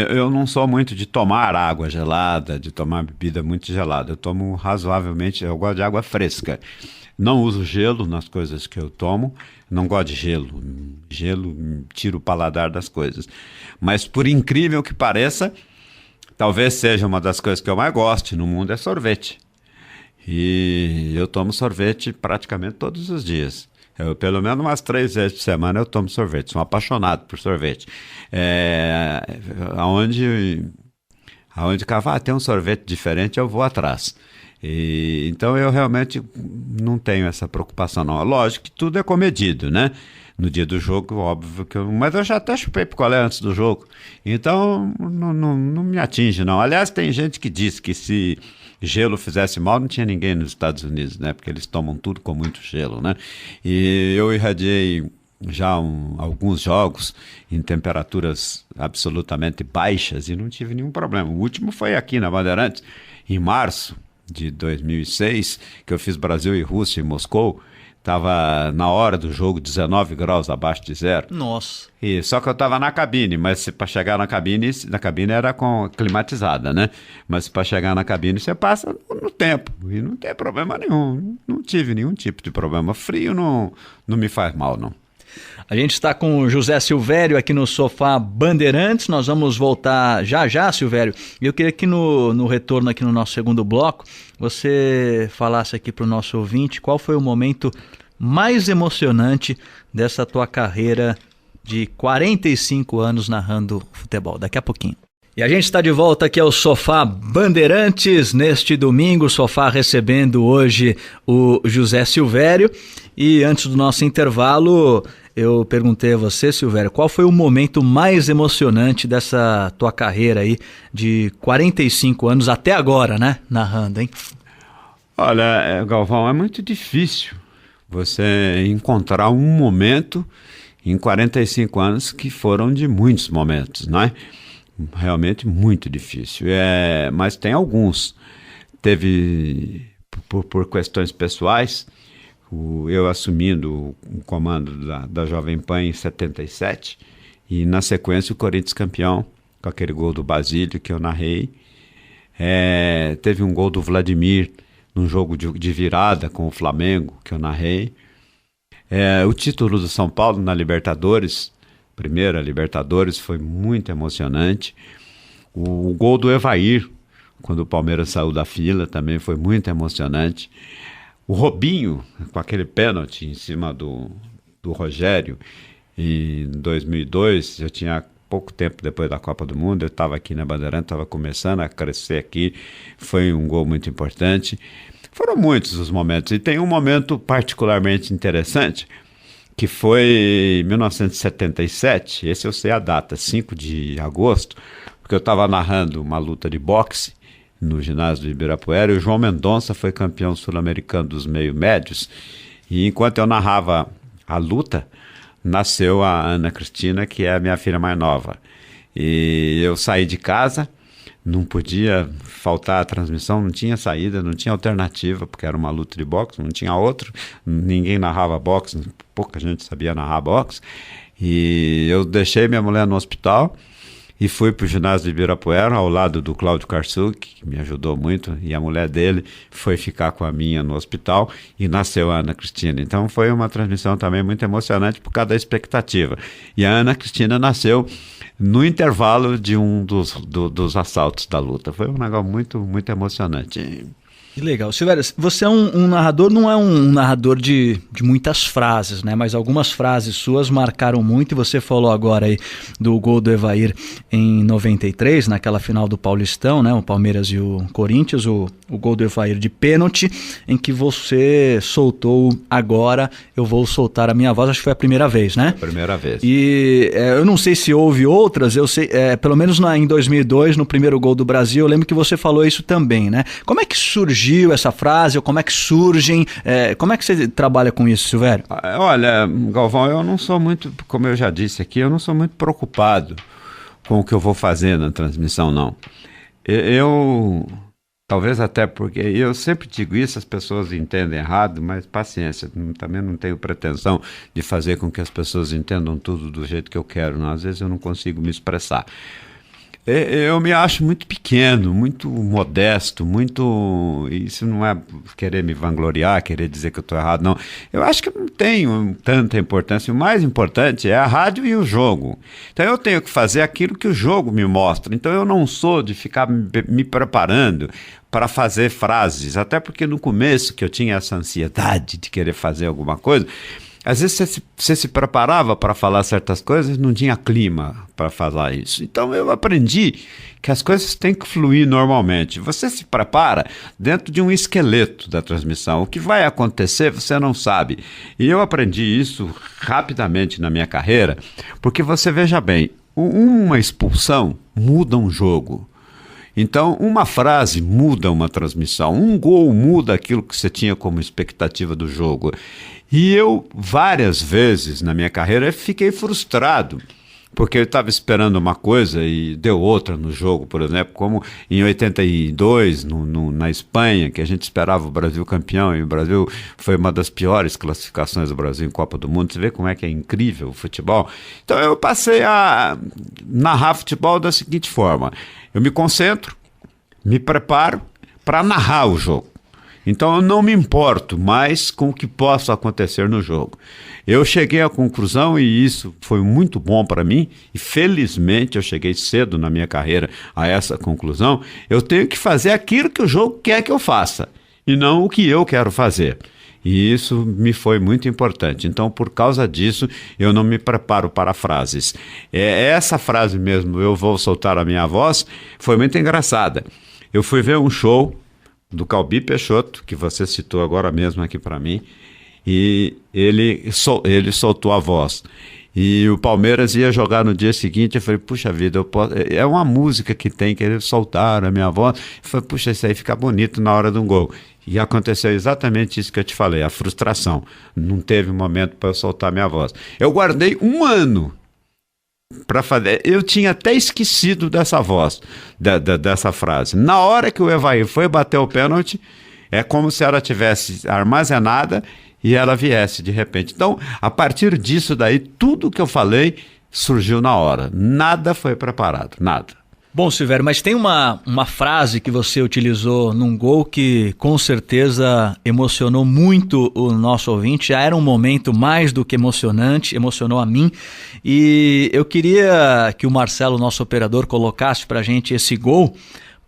Eu não sou muito de tomar água gelada, de tomar bebida muito gelada. Eu tomo razoavelmente, eu gosto de água fresca. Não uso gelo nas coisas que eu tomo, não gosto de gelo. Gelo tira o paladar das coisas. Mas por incrível que pareça, talvez seja uma das coisas que eu mais gosto no mundo é sorvete. E eu tomo sorvete praticamente todos os dias. Pelo menos umas 3 vezes por semana eu tomo sorvete. Sou um apaixonado por sorvete. Aonde tem um sorvete diferente, eu vou atrás. Então eu realmente não tenho essa preocupação, não. Lógico que tudo é comedido, né? No dia do jogo, óbvio que mas eu já até chupei picolé antes do jogo. Então não me atinge, não. Aliás, tem gente que diz que se gelo fizesse mal, não tinha ninguém nos Estados Unidos, né? Porque eles tomam tudo com muito gelo, né? E eu irradiei já alguns jogos em temperaturas absolutamente baixas e não tive nenhum problema. O último foi aqui na Bandeirantes, em março de 2006, que eu fiz Brasil e Rússia em Moscou. Estava na hora do jogo 19 graus abaixo de zero. Nossa. Só que eu estava na cabine, mas para chegar na cabine era climatizada, né? Mas para chegar na cabine você passa no tempo e não tem problema nenhum. Não tive nenhum tipo de problema. Frio não me faz mal, não. A gente está com o José Silvério aqui no Sofá Bandeirantes. Nós vamos voltar já, Silvério. E eu queria que no retorno aqui no nosso segundo bloco, você falasse aqui para o nosso ouvinte qual foi o momento mais emocionante dessa tua carreira de 45 anos narrando futebol. Daqui a pouquinho. E a gente está de volta aqui ao Sofá Bandeirantes neste domingo. O Sofá recebendo hoje o José Silvério. E antes do nosso intervalo, eu perguntei a você, Silvério, qual foi o momento mais emocionante dessa tua carreira aí de 45 anos até agora, né? Narrando, hein? Olha, Galvão, é muito difícil você encontrar um momento em 45 anos que foram de muitos momentos, não é? Realmente muito difícil. Mas tem alguns. Teve, por questões pessoais, eu assumindo o comando da Jovem Pan em 77, e na sequência o Corinthians campeão, com aquele gol do Basílio que eu narrei. Teve um gol do Vladimir num jogo de virada com o Flamengo, que eu narrei. O título do São Paulo na Libertadores, primeira Libertadores, foi muito emocionante. O gol do Evair, quando o Palmeiras saiu da fila, também foi muito emocionante. O Robinho, com aquele pênalti em cima do Rogério, em 2002, eu tinha pouco tempo depois da Copa do Mundo, eu estava aqui na Bandeirantes, estava começando a crescer aqui, foi um gol muito importante. Foram muitos os momentos, e tem um momento particularmente interessante, que foi em 1977, esse eu sei a data, 5 de agosto, porque eu estava narrando uma luta de boxe no ginásio do Ibirapuera, e o João Mendonça foi campeão sul-americano dos meio-médios, e enquanto eu narrava a luta, nasceu a Ana Cristina, que é a minha filha mais nova. E eu saí de casa, não podia faltar a transmissão, não tinha saída, não tinha alternativa, porque era uma luta de boxe, não tinha outro, ninguém narrava boxe, pouca gente sabia narrar boxe, e eu deixei minha mulher no hospital e fui para o ginásio de Ibirapuera, ao lado do Cláudio Karsuk, que me ajudou muito, e a mulher dele foi ficar com a minha no hospital, e nasceu a Ana Cristina. Então foi uma transmissão também muito emocionante por causa da expectativa. E a Ana Cristina nasceu no intervalo de um dos assaltos da luta. Foi um negócio muito, muito emocionante. Que legal. Silvério, você é um narrador, não é um narrador de muitas frases, né? Mas algumas frases suas marcaram muito, e você falou agora aí do gol do Evair em 93, naquela final do Paulistão, né? O Palmeiras e o Corinthians, o gol do Evair de pênalti, em que você soltou agora, eu vou soltar a minha voz, acho que foi a primeira vez, né? Primeira vez. E eu não sei se houve outras, eu sei, pelo menos em 2002, no primeiro gol do Brasil, eu lembro que você falou isso também, né? Como é que surgiu essa frase, ou como é que surgem, como é que você trabalha com isso, Silvério? Olha, Galvão, eu não sou muito, como eu já disse aqui, eu não sou muito preocupado com o que eu vou fazer na transmissão, não. Talvez até porque eu sempre digo isso, as pessoas entendem errado, mas paciência, também não tenho pretensão de fazer com que as pessoas entendam tudo do jeito que eu quero, não. Às vezes eu não consigo me expressar. Eu me acho muito pequeno, muito modesto, muito... Isso não é querer me vangloriar, querer dizer que eu estou errado, não. Eu acho que eu não tenho tanta importância. O mais importante é a rádio e o jogo. Então eu tenho que fazer aquilo que o jogo me mostra. Então eu não sou de ficar me preparando para fazer frases. Até porque no começo, que eu tinha essa ansiedade de querer fazer alguma coisa... Às vezes você se preparava para falar certas coisas, não tinha clima para falar isso. Então eu aprendi que as coisas têm que fluir normalmente. Você se prepara dentro de um esqueleto da transmissão. O que vai acontecer você não sabe. E eu aprendi isso rapidamente na minha carreira, porque você veja bem, uma expulsão muda um jogo. Então, uma frase muda uma transmissão, um gol muda aquilo que você tinha como expectativa do jogo. E eu, várias vezes na minha carreira, fiquei frustrado, porque eu estava esperando uma coisa e deu outra no jogo, por exemplo, como em 82, na Espanha, que a gente esperava o Brasil campeão, e o Brasil foi uma das piores classificações do Brasil em Copa do Mundo. Você vê como é que é incrível o futebol. Então eu passei a narrar futebol da seguinte forma: eu me concentro, me preparo para narrar o jogo. Então eu não me importo mais com o que possa acontecer no jogo. Eu cheguei à conclusão, e isso foi muito bom para mim, e felizmente eu cheguei cedo na minha carreira a essa conclusão. Eu tenho que fazer aquilo que o jogo quer que eu faça, e não o que eu quero fazer. E isso me foi muito importante. Então, por causa disso, eu não me preparo para frases. Essa frase mesmo, eu vou soltar a minha voz, foi muito engraçada. Eu fui ver um show do Calbi Peixoto, que você citou agora mesmo aqui para mim, e ele soltou a voz. E o Palmeiras ia jogar no dia seguinte. Eu falei, puxa vida, é uma música que tem que eles soltaram a minha voz. Eu falei, puxa, isso aí fica bonito na hora de um gol. E aconteceu exatamente isso que eu te falei, a frustração. Não teve momento para eu soltar a minha voz. Eu guardei um ano para fazer. Eu tinha até esquecido dessa voz, dessa frase. Na hora que o Evair foi bater o pênalti, é como se ela tivesse armazenada e ela viesse de repente. Então, a partir disso daí, tudo que eu falei surgiu na hora. Nada foi preparado, nada. Bom, Silvério, mas tem uma frase que você utilizou num gol que com certeza emocionou muito o nosso ouvinte. Já era um momento mais do que emocionante, emocionou a mim. E eu queria que o Marcelo, nosso operador, colocasse pra gente esse gol,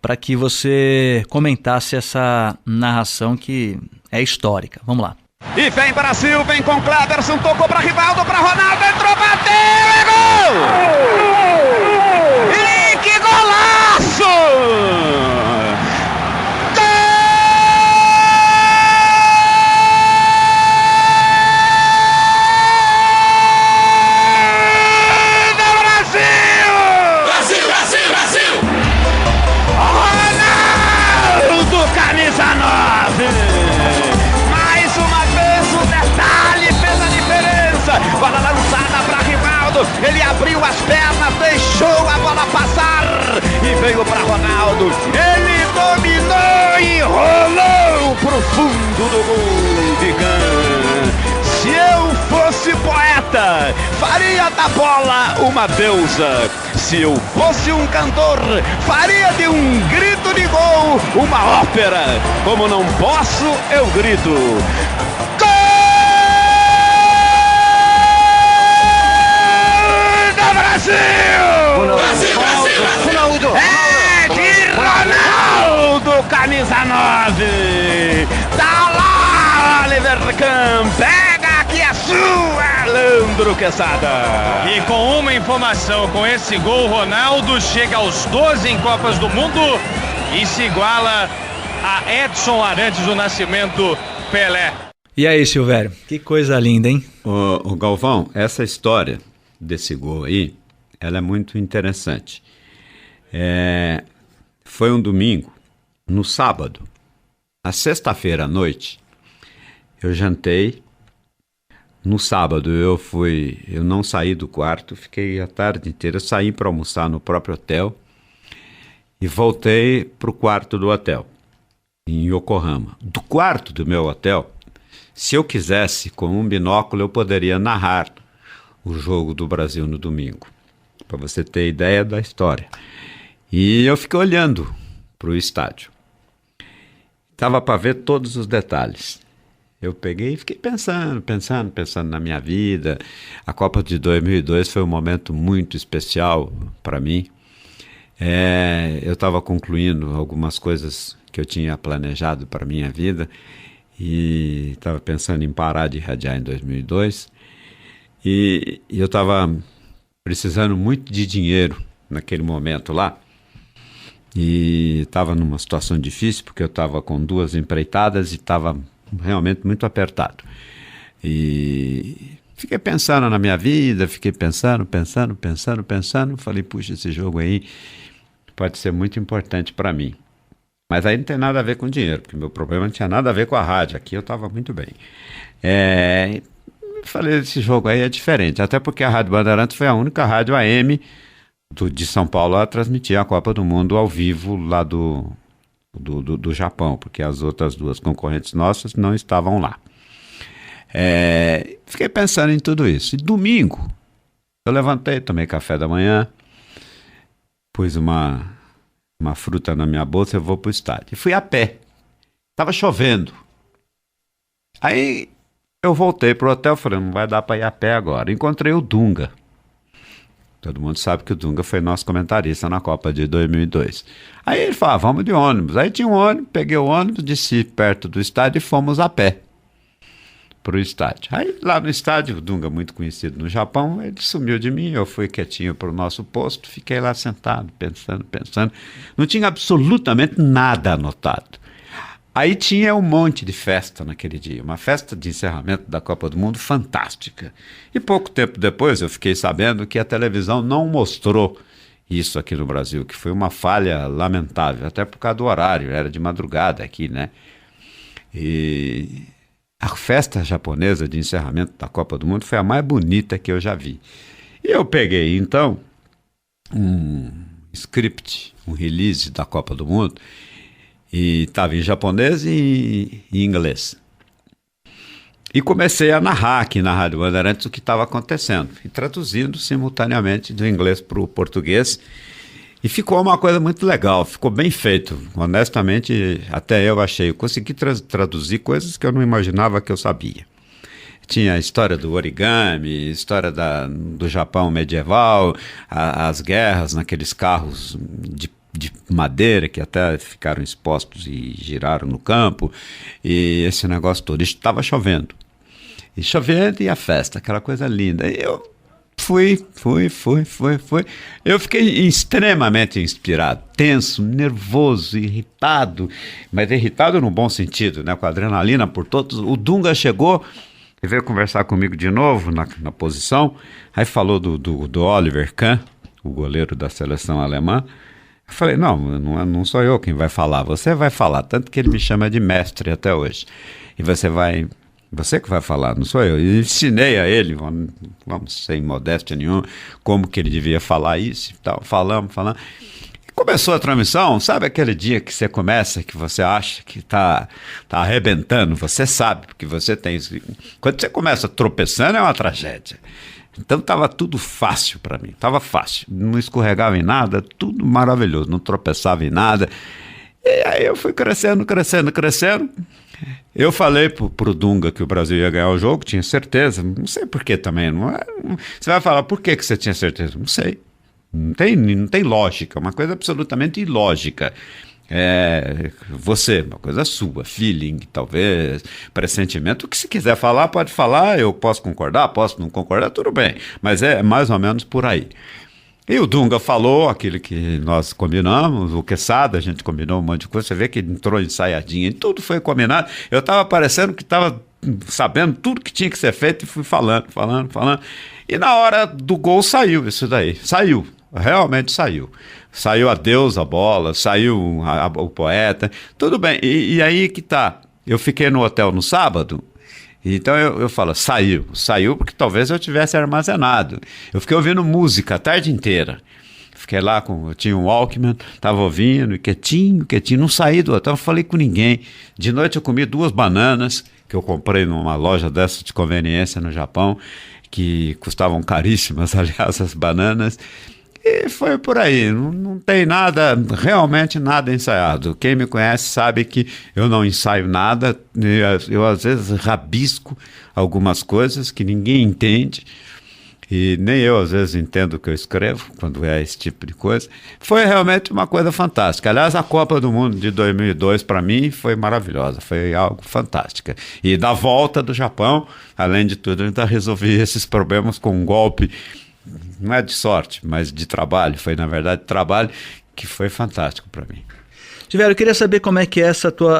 para que você comentasse essa narração que é histórica. Vamos lá. E vem Brasil, vem com Cleberson, tocou para Rivaldo, para Ronaldo, entrou, bateu, é gol! E que golaço! Bola lançada para Rivaldo, ele abriu as pernas, deixou a bola passar e veio para Ronaldo. Ele dominou e rolou pro fundo do gol de Gana. Se eu fosse poeta, faria da bola uma deusa. Se eu fosse um cantor, faria de um grito de gol uma ópera. Como não posso, eu grito. Gol do Brasil! Ronaldo! É de Ronaldo, camisa 9! Tá lá, Oliver Kahn! Pega aqui a sua, Leandro Quesada! E com uma informação, com esse gol, Ronaldo chega aos 12 em Copas do Mundo e se iguala a Edson Arantes do Nascimento, Pelé. E aí, Silvério? Que coisa linda, hein? O Galvão, essa história desse gol aí, ela é muito interessante. Foi um domingo, no sábado, na sexta-feira à noite, eu jantei. No sábado eu não saí do quarto, fiquei a tarde inteira, saí para almoçar no próprio hotel e voltei para o quarto do hotel, em Yokohama. Do quarto do meu hotel, se eu quisesse, com um binóculo, eu poderia narrar o jogo do Brasil no domingo, para você ter ideia da história. E eu fiquei olhando para o estádio. Estava para ver todos os detalhes. Eu peguei e fiquei pensando na minha vida. A Copa de 2002 foi um momento muito especial para mim. Eu estava concluindo algumas coisas que eu tinha planejado para a minha vida e estava pensando em parar de radiar em 2002. E eu estava precisando muito de dinheiro naquele momento lá. E estava numa situação difícil, porque eu estava com 2 empreitadas e estava realmente muito apertado. E fiquei pensando na minha vida, fiquei pensando. Falei, puxa, esse jogo aí pode ser muito importante para mim. Mas aí não tem nada a ver com dinheiro, porque meu problema não tinha nada a ver com a rádio. Aqui eu estava muito bem. Falei, esse jogo aí é diferente, até porque a Rádio Bandeirantes foi a única rádio AM de São Paulo a transmitir a Copa do Mundo ao vivo lá do Japão, porque as outras 2 concorrentes nossas não estavam lá. Fiquei pensando em tudo isso. E domingo, eu levantei, tomei café da manhã, pus uma fruta na minha bolsa e eu vou pro estádio. E fui a pé. Tava chovendo. Aí eu voltei pro hotel, falei, não vai dar para ir a pé agora. Encontrei o Dunga. Todo mundo sabe que o Dunga foi nosso comentarista na Copa de 2002. Aí ele falou, vamos de ônibus. Aí tinha um ônibus, peguei o ônibus, desci perto do estádio e fomos a pé pro estádio. Aí lá no estádio, o Dunga, muito conhecido no Japão, ele sumiu de mim, eu fui quietinho pro nosso posto, fiquei lá sentado, pensando. Não tinha absolutamente nada anotado. Aí tinha um monte de festa naquele dia, uma festa de encerramento da Copa do Mundo fantástica. E pouco tempo depois eu fiquei sabendo que a televisão não mostrou isso aqui no Brasil, que foi uma falha lamentável, até por causa do horário, era de madrugada aqui, né? E a festa japonesa de encerramento da Copa do Mundo foi a mais bonita que eu já vi. E eu peguei, então, um script, um release da Copa do Mundo, e estava em japonês e em inglês. E comecei a narrar aqui na Rádio Bandeirantes o que estava acontecendo, e traduzindo simultaneamente do inglês para o português. E ficou uma coisa muito legal, ficou bem feito. Honestamente, até eu achei. Eu consegui traduzir coisas que eu não imaginava que eu sabia. Tinha a história do origami, história do Japão medieval, as guerras naqueles carros de madeira que até ficaram expostos e giraram no campo, e esse negócio todo. Estava chovendo. E chovendo e a festa, aquela coisa linda. E eu fui. Eu fiquei extremamente inspirado, tenso, nervoso, irritado, mas irritado no bom sentido, né? Com a adrenalina por todos. O Dunga chegou e veio conversar comigo de novo na posição, aí falou do Oliver Kahn, o goleiro da seleção alemã. Eu falei, não sou eu quem vai falar, você vai falar, tanto que ele me chama de mestre até hoje. E você que vai falar, não sou eu. E ensinei a ele, vamos sem modéstia nenhuma, como que ele devia falar isso e tal, falamos. E começou a transmissão, sabe aquele dia que você começa, que você acha que tá arrebentando, você sabe, porque você tem... Quando você começa tropeçando é uma tragédia. Então estava tudo fácil para mim, estava fácil. Não escorregava em nada, tudo maravilhoso, não tropeçava em nada. E aí eu fui crescendo. Eu falei pro Dunga que o Brasil ia ganhar o jogo, tinha certeza, não sei por que também. Você vai falar, por que você tinha certeza? Não sei, não tem lógica, uma coisa absolutamente ilógica. Uma coisa sua, feeling, talvez, pressentimento, o que se quiser falar, pode falar, eu posso concordar, posso não concordar, tudo bem, mas é mais ou menos por aí. E o Dunga falou aquilo que nós combinamos, o Quesada, a gente combinou um monte de coisa, você vê que ele entrou ensaiadinho, e tudo foi combinado, eu estava parecendo que estava sabendo tudo que tinha que ser feito e fui falando, e na hora do gol saiu isso daí, realmente saiu. Saiu a Deus a bola, saiu o poeta, tudo bem, e aí que tá, eu fiquei no hotel no sábado. Então eu falo, saiu porque talvez eu tivesse armazenado. Eu fiquei ouvindo música a tarde inteira. Fiquei lá, eu tinha um Walkman, estava ouvindo, quietinho, não saí do hotel, não falei com ninguém. De noite eu comi 2 bananas, que eu comprei numa loja dessa de conveniência no Japão, que custavam caríssimas, aliás, as bananas. E foi por aí, não tem nada, realmente nada ensaiado. Quem me conhece sabe que eu não ensaio nada, eu às vezes rabisco algumas coisas que ninguém entende, e nem eu às vezes entendo o que eu escrevo, quando é esse tipo de coisa. Foi realmente uma coisa fantástica. Aliás, a Copa do Mundo de 2002 para mim foi maravilhosa, foi algo fantástico. E da volta do Japão, além de tudo, eu ainda resolvi esses problemas com um golpe. Não é de sorte, mas de trabalho. Foi, na verdade, trabalho que foi fantástico para mim. Silvério, eu queria saber como é que é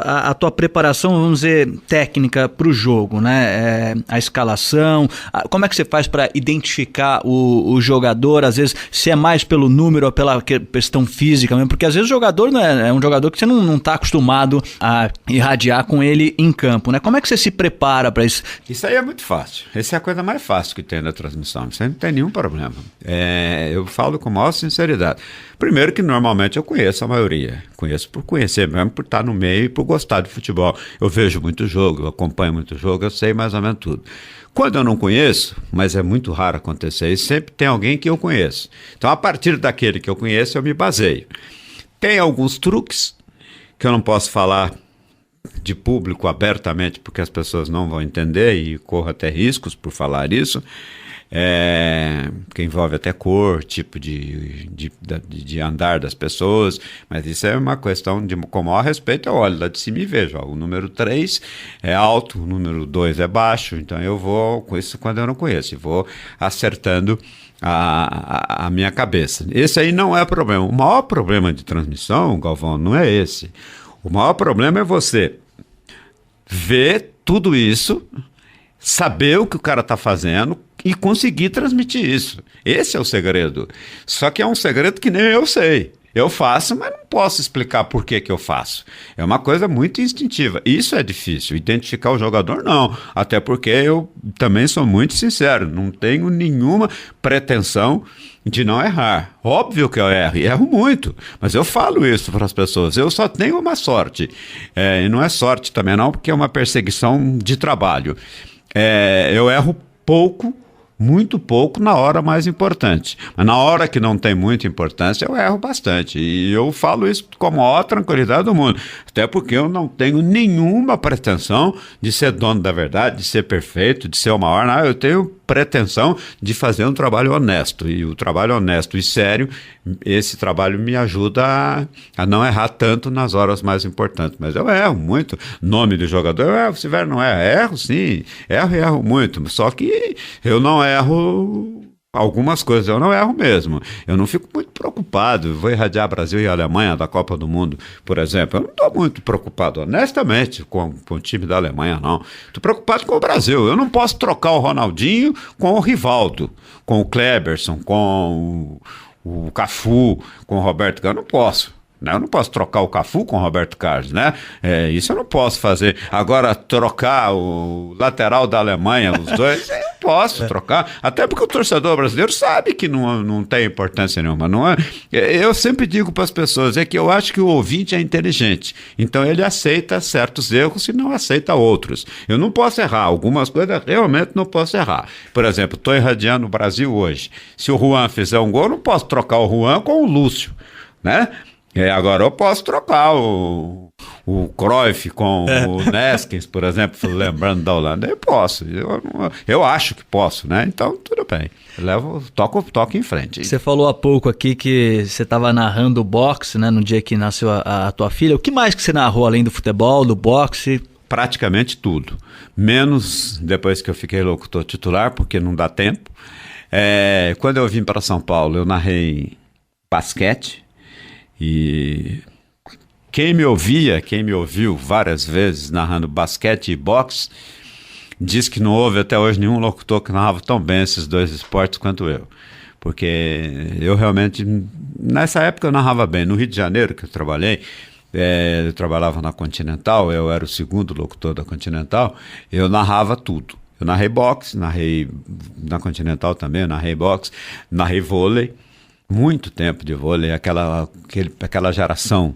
a tua preparação, vamos dizer, técnica para o jogo, né? A escalação, como é que você faz para identificar o jogador, às vezes, se é mais pelo número ou pela questão física mesmo, porque às vezes o jogador, né, é um jogador que você não está acostumado a irradiar com ele em campo, né? Como é que você se prepara para isso? Isso aí é muito fácil, essa é a coisa mais fácil que tem na transmissão, isso aí não tem nenhum problema. Eu falo com a maior sinceridade. Primeiro que normalmente eu conheço a maioria, conheço por conhecer mesmo, por estar no meio e por gostar de futebol. Eu vejo muito jogo, eu acompanho muito jogo, eu sei mais ou menos tudo. Quando eu não conheço, mas é muito raro acontecer isso, sempre tem alguém que eu conheço. Então, a partir daquele que eu conheço, eu me baseio. Tem alguns truques que eu não posso falar de público abertamente, porque as pessoas não vão entender e corro até riscos por falar isso. Que envolve até cor, tipo de andar das pessoas, mas isso é uma questão de, com o maior respeito, eu olho lá de cima e vejo, o número 3 é alto, o número 2 é baixo, então eu vou com isso quando eu não conheço, e vou acertando a minha cabeça. Esse aí não é problema. O maior problema de transmissão, Galvão, não é esse. O maior problema é você ver tudo isso, saber o que o cara está fazendo e conseguir transmitir isso. Esse é o segredo. Só que é um segredo que nem eu sei. Eu faço, mas não posso explicar por que eu faço. É uma coisa muito instintiva. Isso é difícil. Identificar o jogador, não. Até porque eu também sou muito sincero. Não tenho nenhuma pretensão de não errar. Óbvio que eu erro, e erro muito. Mas eu falo isso para as pessoas. Eu só tenho uma sorte. E não é sorte também não, porque é uma perseguição de trabalho. Eu erro pouco, muito pouco na hora mais importante. Mas na hora que não tem muita importância, eu erro bastante. E eu falo isso com a maior tranquilidade do mundo. Até porque eu não tenho nenhuma pretensão de ser dono da verdade, de ser perfeito, de ser o maior. Não, eu tenho pretensão de fazer um trabalho honesto. E o trabalho honesto e sério, esse trabalho me ajuda a não errar tanto nas horas mais importantes. Mas eu erro muito. Nome do jogador, eu erro. Se tiver não erra, erro sim. Erro e erro muito. Só que eu não erro algumas coisas, eu não erro mesmo. Eu não fico muito preocupado. Vou irradiar Brasil e Alemanha da Copa do Mundo, por exemplo. Eu não estou muito preocupado, honestamente, com o time da Alemanha, não. Estou preocupado com o Brasil. Eu não posso trocar o Ronaldinho com o Rivaldo, com o Kleberson, com o Cafu, com o Roberto Carlos. Não posso. né? Eu não posso trocar o Cafu com o Roberto Carlos, né? Isso eu não posso fazer. Agora, trocar o lateral da Alemanha, os dois, eu posso trocar. Até porque o torcedor brasileiro sabe que não tem importância nenhuma. Não é? Eu sempre digo para as pessoas, que eu acho que o ouvinte é inteligente. Então ele aceita certos erros e não aceita outros. Eu não posso errar. Algumas coisas realmente não posso errar. Por exemplo, estou irradiando o Brasil hoje. Se o Juan fizer um gol, eu não posso trocar o Juan com o Lúcio, né? Agora eu posso trocar o Cruyff com o Neskens, por exemplo, lembrando da Holanda. Eu posso, eu acho que posso, né? Então tudo bem, toco em frente. Você falou há pouco aqui que você estava narrando o boxe, né, no dia que nasceu a tua filha. O que mais que você narrou além do futebol, do boxe? Praticamente tudo, menos depois que eu fiquei locutor titular, porque não dá tempo. Quando eu vim para São Paulo, eu narrei basquete. E quem me ouviu várias vezes narrando basquete e boxe, diz que não houve até hoje nenhum locutor que narrava tão bem esses dois esportes quanto eu. Porque eu realmente, nessa época eu narrava bem. No Rio de Janeiro, que eu trabalhava na Continental, eu era o segundo locutor da Continental, eu narrava tudo. Eu narrei boxe, narrei na Continental também, eu narrei boxe, narrei vôlei. Muito tempo de vôlei, aquela geração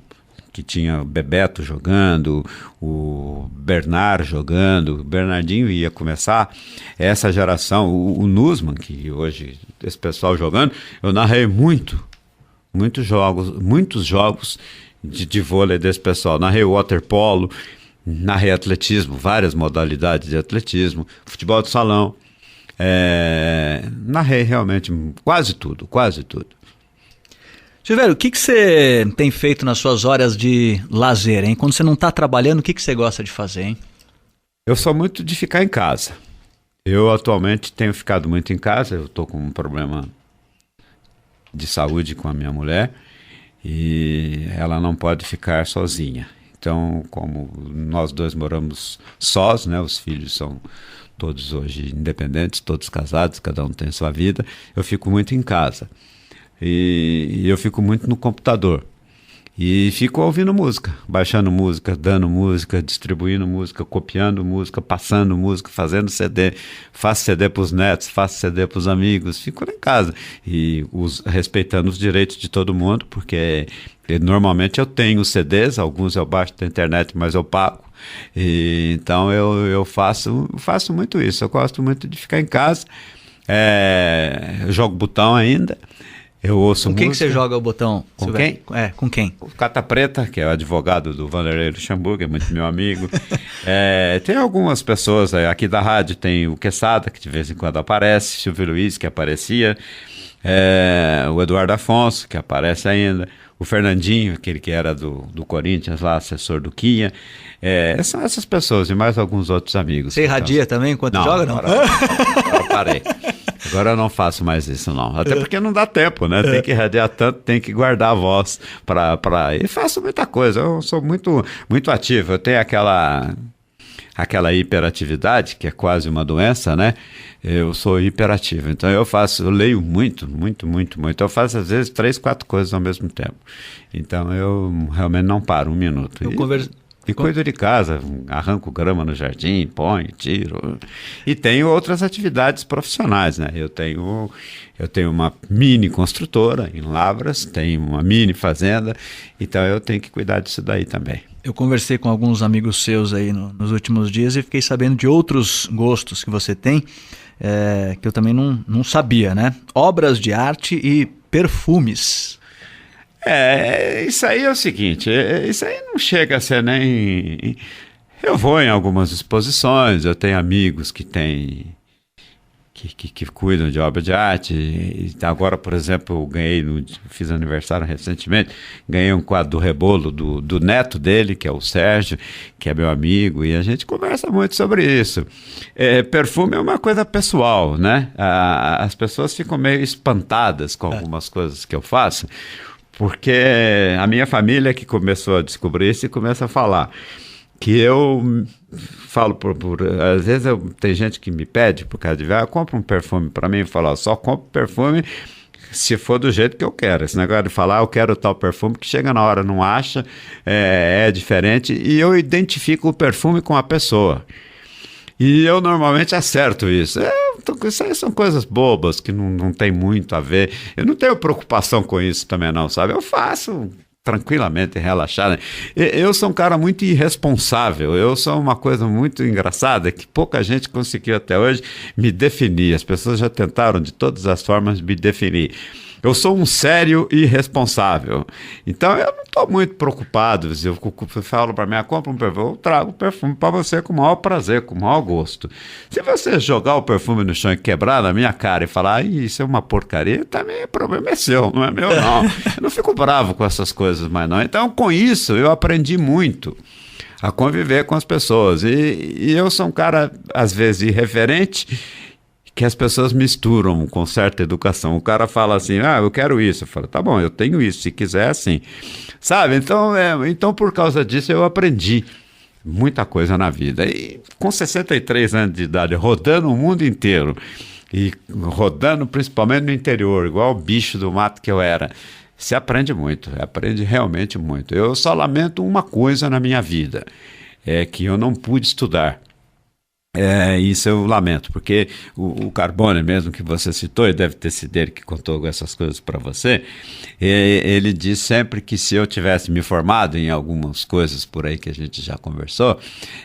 que tinha o Bebeto jogando, o Bernard jogando, o Bernardinho ia começar, essa geração, o Nussmann, que hoje, esse pessoal jogando, eu narrei muitos jogos de vôlei desse pessoal, narrei waterpolo, narrei atletismo, várias modalidades de atletismo, futebol de salão, narrei realmente quase tudo. Silvério, o que você tem feito nas suas horas de lazer, hein? Quando você não está trabalhando, o que você gosta de fazer, hein? Eu sou muito de ficar em casa. Eu atualmente tenho ficado muito em casa, eu estou com um problema de saúde com a minha mulher e ela não pode ficar sozinha. Então, como nós dois moramos sós, né? Os filhos são todos hoje independentes, todos casados, cada um tem sua vida, eu fico muito em casa. E eu fico muito no computador e fico ouvindo música, baixando música, dando música, distribuindo música, copiando música, passando música, fazendo CD, faço CD para os netos, faço CD para os amigos, fico em casa e respeitando os direitos de todo mundo, porque normalmente eu tenho CDs, alguns eu baixo da internet, mas eu pago. Então eu faço muito isso, eu gosto muito de ficar em casa, eu jogo botão ainda. Eu ouço com quem que você joga o botão? Com quem? Com quem? O Cata Preta, que é o advogado do Vanderlei Luxemburgo, é muito meu amigo. Tem algumas pessoas aqui da rádio, tem o Quesada, que de vez em quando aparece, Silvio Luiz, que aparecia, o Eduardo Afonso, que aparece ainda, o Fernandinho, aquele que era do Corinthians lá, assessor do Quinha. São essas pessoas e mais alguns outros amigos. Você irradia também enquanto joga, não? Agora parei. Agora eu não faço mais isso, não. Até porque não dá tempo, né? Tem que irradiar tanto, tem que guardar a voz e faço muita coisa. Eu sou muito, muito ativo. Eu tenho aquela hiperatividade, que é quase uma doença, né? Eu sou hiperativo. Então eu leio muito. Eu faço às vezes 3, 4 coisas ao mesmo tempo. Então eu realmente não paro um minuto. E cuido de casa, arranco grama no jardim, ponho, tiro. E tenho outras atividades profissionais, né? Eu tenho uma mini construtora em Lavras, tenho uma mini fazenda, então eu tenho que cuidar disso daí também. Eu conversei com alguns amigos seus aí nos últimos dias e fiquei sabendo de outros gostos que você tem, que eu também não sabia, né? Obras de arte e perfumes. Isso aí é o seguinte, isso aí não chega a ser nem... Eu vou em algumas exposições, eu tenho amigos que cuidam de obra de arte. E agora, por exemplo, eu fiz aniversário recentemente, ganhei um quadro do Rebolo do neto dele, que é o Sérgio, que é meu amigo, e a gente conversa muito sobre isso. Perfume é uma coisa pessoal, né? As pessoas ficam meio espantadas com algumas coisas que eu faço, porque a minha família que começou a descobrir isso e começa a falar que eu falo às vezes tem gente que me pede por causa de compra um perfume para mim, e fala, só compro perfume se for do jeito que eu quero. Esse negócio de falar, eu quero tal perfume, que chega na hora, não acha, é diferente, e eu identifico o perfume com a pessoa. E eu normalmente acerto isso. Isso aí são coisas bobas, que não tem muito a ver. Eu não tenho preocupação com isso também não, sabe? Eu faço tranquilamente, relaxado. Eu sou um cara muito irresponsável. Eu sou uma coisa muito engraçada, que pouca gente conseguiu até hoje me definir. As pessoas já tentaram de todas as formas me definir. Eu sou um sério irresponsável. Então eu não estou muito preocupado. Eu falo para mim, compra um perfume, eu trago o perfume para você com o maior prazer, com o maior gosto. Se você jogar o perfume no chão e quebrar na minha cara e falar, isso é uma porcaria, também o problema é seu, não é meu não. Eu não fico bravo com essas coisas mais não. Então com isso eu aprendi muito a conviver com as pessoas. E eu sou um cara, às vezes, irreverente, que as pessoas misturam com certa educação. O cara fala assim, eu quero isso. Eu falo, tá bom, eu tenho isso, se quiser, assim. Sabe? Então, por causa disso, eu aprendi muita coisa na vida. E com 63 anos de idade, rodando o mundo inteiro, e rodando principalmente no interior, igual o bicho do mato que eu era, se aprende muito, aprende realmente muito. Eu só lamento uma coisa na minha vida, é que eu não pude estudar. Isso eu lamento, porque o Carbone mesmo que você citou, e deve ter sido ele que contou essas coisas para você, ele diz sempre que se eu tivesse me formado em algumas coisas por aí que a gente já conversou,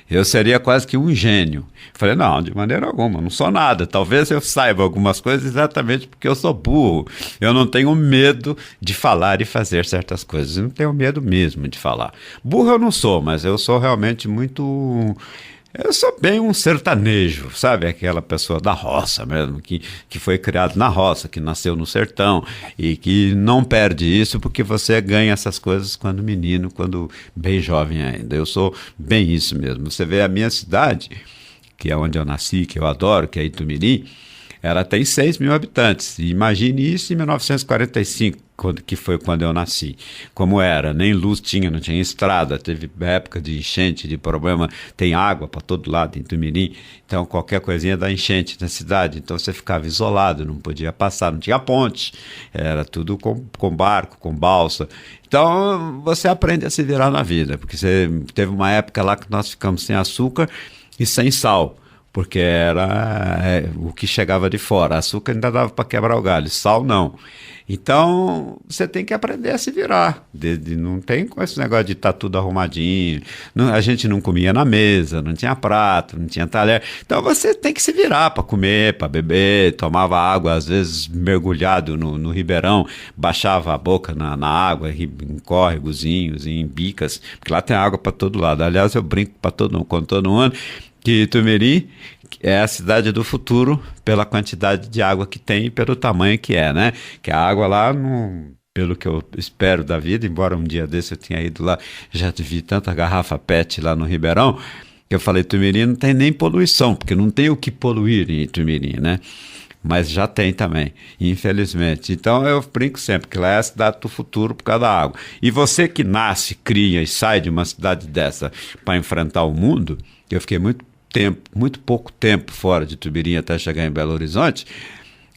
eu seria quase que um gênio. Falei, não, de maneira alguma, não sou nada. Talvez eu saiba algumas coisas exatamente porque eu sou burro. Eu não tenho medo de falar e fazer certas coisas. Eu não tenho medo mesmo de falar. Burro eu não sou, mas eu sou realmente muito... Eu sou bem um sertanejo, sabe? Aquela pessoa da roça mesmo, que foi criado na roça, que nasceu no sertão e que não perde isso porque você ganha essas coisas quando menino, quando bem jovem ainda. Eu sou bem isso mesmo. Você vê a minha cidade, que é onde eu nasci, que eu adoro, que é Itumirim, ela tem 6 mil habitantes. E imagine isso em 1945, que foi quando eu nasci. Como era, nem luz tinha, não tinha estrada, teve época de enchente, de problema, tem água para todo lado em Itumirim, então qualquer coisinha dá enchente na cidade, então você ficava isolado, não podia passar, não tinha ponte, era tudo com barco, com balsa. Então você aprende a se virar na vida, porque teve uma época lá que nós ficamos sem açúcar e sem sal, porque era o que chegava de fora. Açúcar ainda dava para quebrar o galho, sal não. Então, você tem que aprender a se virar. Não tem com esse negócio de estar tudo arrumadinho. A gente não comia na mesa, não tinha prato, não tinha talher. Então, você tem que se virar para comer, para beber. Tomava água, às vezes, mergulhado no ribeirão. Baixava a boca na água, em córregozinhos, em bicas. Porque lá tem água para todo lado. Aliás, eu brinco com todo mundo que Itumirim é a cidade do futuro pela quantidade de água que tem e pelo tamanho que é, né? Que a água lá, pelo que eu espero da vida, embora um dia desse eu tenha ido lá, já vi tanta garrafa PET lá no Ribeirão, que eu falei, Itumirim não tem nem poluição, porque não tem o que poluir em Itumirim, né? Mas já tem também, infelizmente. Então eu brinco sempre que lá é a cidade do futuro por causa da água. E você que nasce, cria e sai de uma cidade dessa para enfrentar o mundo, eu fiquei muito pouco tempo fora de Itumirim até chegar em Belo Horizonte,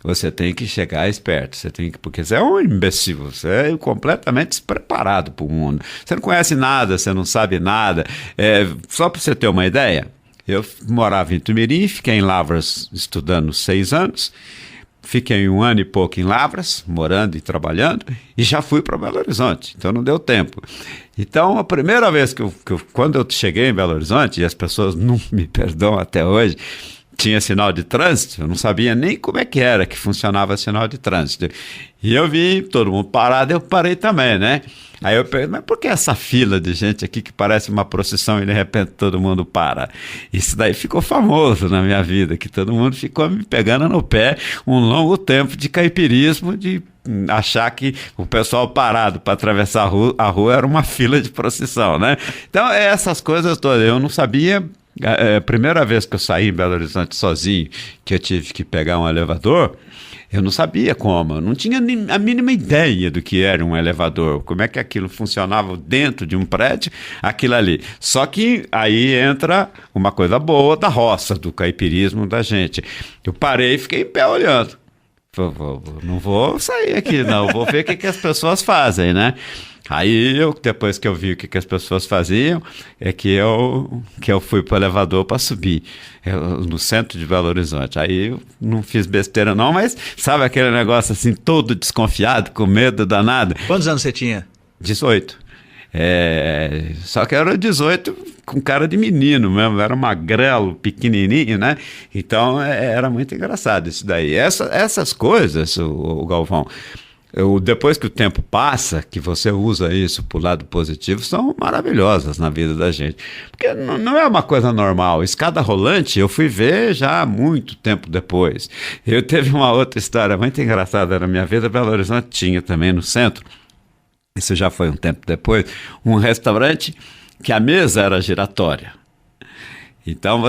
você tem que chegar esperto, porque você é um imbecil, você é completamente despreparado para o mundo. Você não conhece nada, você não sabe nada. Só para você ter uma ideia, eu morava em Itumirim, fiquei em Lavras estudando 6 anos, fiquei 1 ano e pouco em Lavras, morando e trabalhando, e já fui para Belo Horizonte, então não deu tempo. Então, a primeira vez quando eu cheguei em Belo Horizonte, e as pessoas não me perdoam até hoje, tinha sinal de trânsito, eu não sabia nem como é que era que funcionava sinal de trânsito. E eu vi todo mundo parado, eu parei também, né? Aí eu perguntei, mas por que essa fila de gente aqui que parece uma procissão e de repente todo mundo para? Isso daí ficou famoso na minha vida, que todo mundo ficou me pegando no pé um longo tempo de caipirismo, de achar que o pessoal parado para atravessar a rua era uma fila de procissão, né? Então, essas coisas todas, eu não sabia. A primeira vez que eu saí em Belo Horizonte sozinho, que eu tive que pegar um elevador, eu não sabia como, eu não tinha nem a mínima ideia do que era um elevador, como é que aquilo funcionava dentro de um prédio, aquilo ali. Só que aí entra uma coisa boa da roça, do caipirismo da gente. Eu parei e fiquei em pé olhando. Não vou sair aqui, não. Vou ver o que as pessoas fazem, né? Aí, depois que eu vi o que as pessoas faziam, é que eu fui para o elevador para subir no centro de Belo Horizonte. Aí eu não fiz besteira não, mas sabe aquele negócio assim, todo desconfiado, com medo danado? Quantos anos você tinha? 18. Só que era 18 com cara de menino mesmo, era magrelo, pequenininho, né? Então era muito engraçado isso daí. Essas coisas, o Galvão, depois que o tempo passa, que você usa isso pro lado positivo, são maravilhosas na vida da gente. Porque não é uma coisa normal. Escada rolante eu fui ver já muito tempo depois. Eu teve uma outra história muito engraçada na minha vida. Belo Horizonte tinha também no centro, isso já foi um tempo depois, um restaurante que a mesa era giratória. Então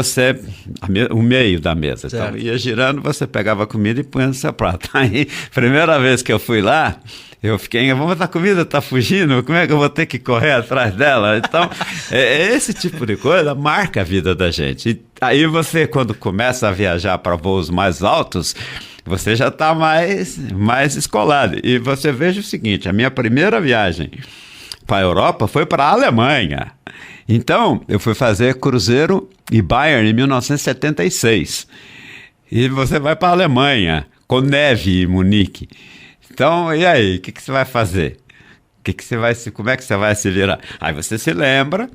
o meio da mesa, então ia girando, você pegava a comida e punha no seu prato. Aí, primeira vez que eu fui lá, eu fiquei, vamos, a comida tá fugindo, como é que eu vou ter que correr atrás dela? Então, esse tipo de coisa marca a vida da gente. E aí você, quando começa a viajar para voos mais altos, você já está mais escolado. E você veja o seguinte, a minha primeira viagem para a Europa foi para a Alemanha. Então, eu fui fazer cruzeiro e Bayern em 1976. E você vai para a Alemanha, com neve em Munique. Então, e aí, o que você vai fazer? Como é que você vai se virar? Aí você se lembra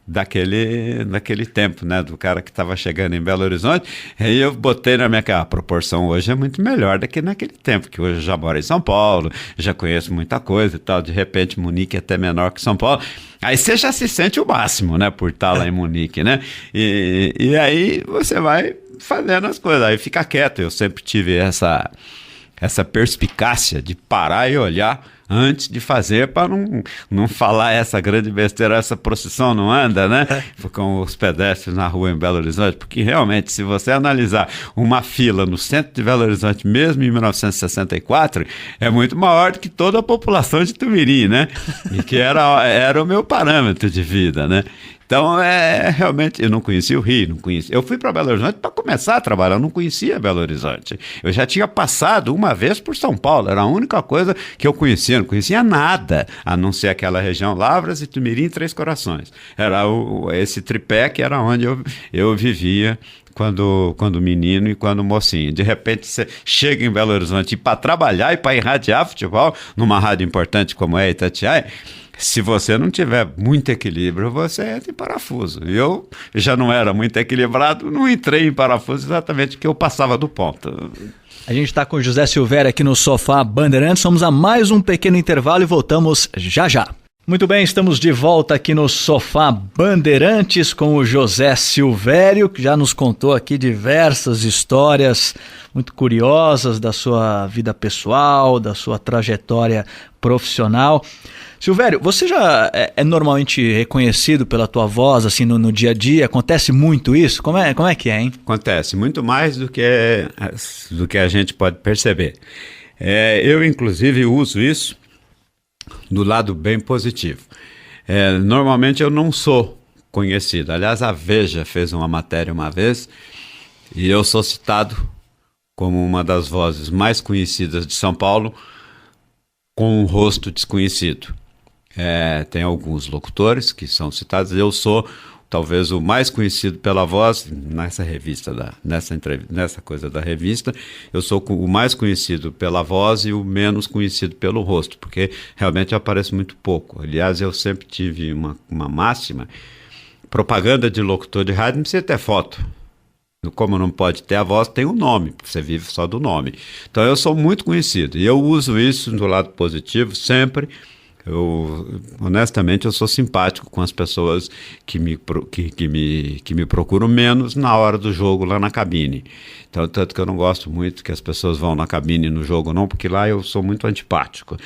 daquele tempo, né, do cara que estava chegando em Belo Horizonte, aí eu botei na minha cara, a proporção hoje é muito melhor do que naquele tempo, que hoje eu já moro em São Paulo, já conheço muita coisa e tal, de repente Munique é até menor que São Paulo, aí você já se sente o máximo, né, por estar lá em Munique, né, e aí você vai fazendo as coisas, aí fica quieto. Eu sempre tive essa perspicácia de parar e olhar antes de fazer, para não falar essa grande besteira, essa procissão não anda, né? Com os pedestres na rua em Belo Horizonte, porque realmente, se você analisar uma fila no centro de Belo Horizonte, mesmo em 1964, é muito maior do que toda a população de Tumirim, né? E que era o meu parâmetro de vida, né? Então, realmente, eu não conhecia o Rio, Eu fui para Belo Horizonte para começar a trabalhar, eu não conhecia Belo Horizonte. Eu já tinha passado uma vez por São Paulo, era a única coisa que eu conhecia, não conhecia nada, a não ser aquela região Lavras e Tumirim e Três Corações. Era esse tripé que era onde eu vivia quando menino e quando mocinho. De repente você chega em Belo Horizonte para trabalhar e para irradiar futebol numa rádio importante como é Itatiaia. Se você não tiver muito equilíbrio, você entra em parafuso. Eu já não era muito equilibrado, não entrei em parafuso exatamente porque eu passava do ponto. A gente está com o José Silvério aqui no Sofá Bandeirantes. Vamos a mais um pequeno intervalo e voltamos já já. Muito bem, estamos de volta aqui no Sofá Bandeirantes com o José Silvério, que já nos contou aqui diversas histórias muito curiosas da sua vida pessoal, da sua trajetória profissional. Silvério, você já é normalmente reconhecido pela tua voz assim no dia a dia? Acontece muito isso? Como é que é, hein? Acontece muito mais do que a gente pode perceber. Eu, inclusive, uso isso do lado bem positivo. Normalmente eu não sou conhecido. Aliás, a Veja fez uma matéria uma vez e eu sou citado como uma das vozes mais conhecidas de São Paulo com um rosto desconhecido. Tem alguns locutores que são citados. Eu sou talvez o mais conhecido pela voz nessa revista, nessa coisa da revista. Eu sou o mais conhecido pela voz e o menos conhecido pelo rosto, porque realmente eu apareço muito pouco. Aliás, eu sempre tive uma máxima: propaganda de locutor de rádio não precisa ter foto. Como não pode ter a voz, tem um nome, você vive só do nome. Então eu sou muito conhecido e eu uso isso do lado positivo sempre. Honestamente, eu sou simpático com as pessoas que me procuram, menos na hora do jogo lá na cabine. Então, tanto que eu não gosto muito que as pessoas vão na cabine no jogo, não, porque lá eu sou muito antipático.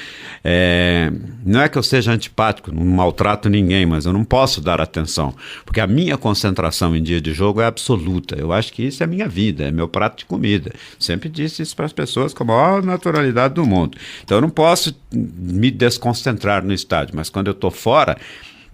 Não é que eu seja antipático, não maltrato ninguém, mas eu não posso dar atenção, porque a minha concentração em dia de jogo é absoluta. Eu acho que isso é a minha vida, é meu prato de comida. Sempre disse isso para as pessoas com a maior naturalidade do mundo. Então, eu não posso me desconcentrar no estádio, mas quando eu estou fora,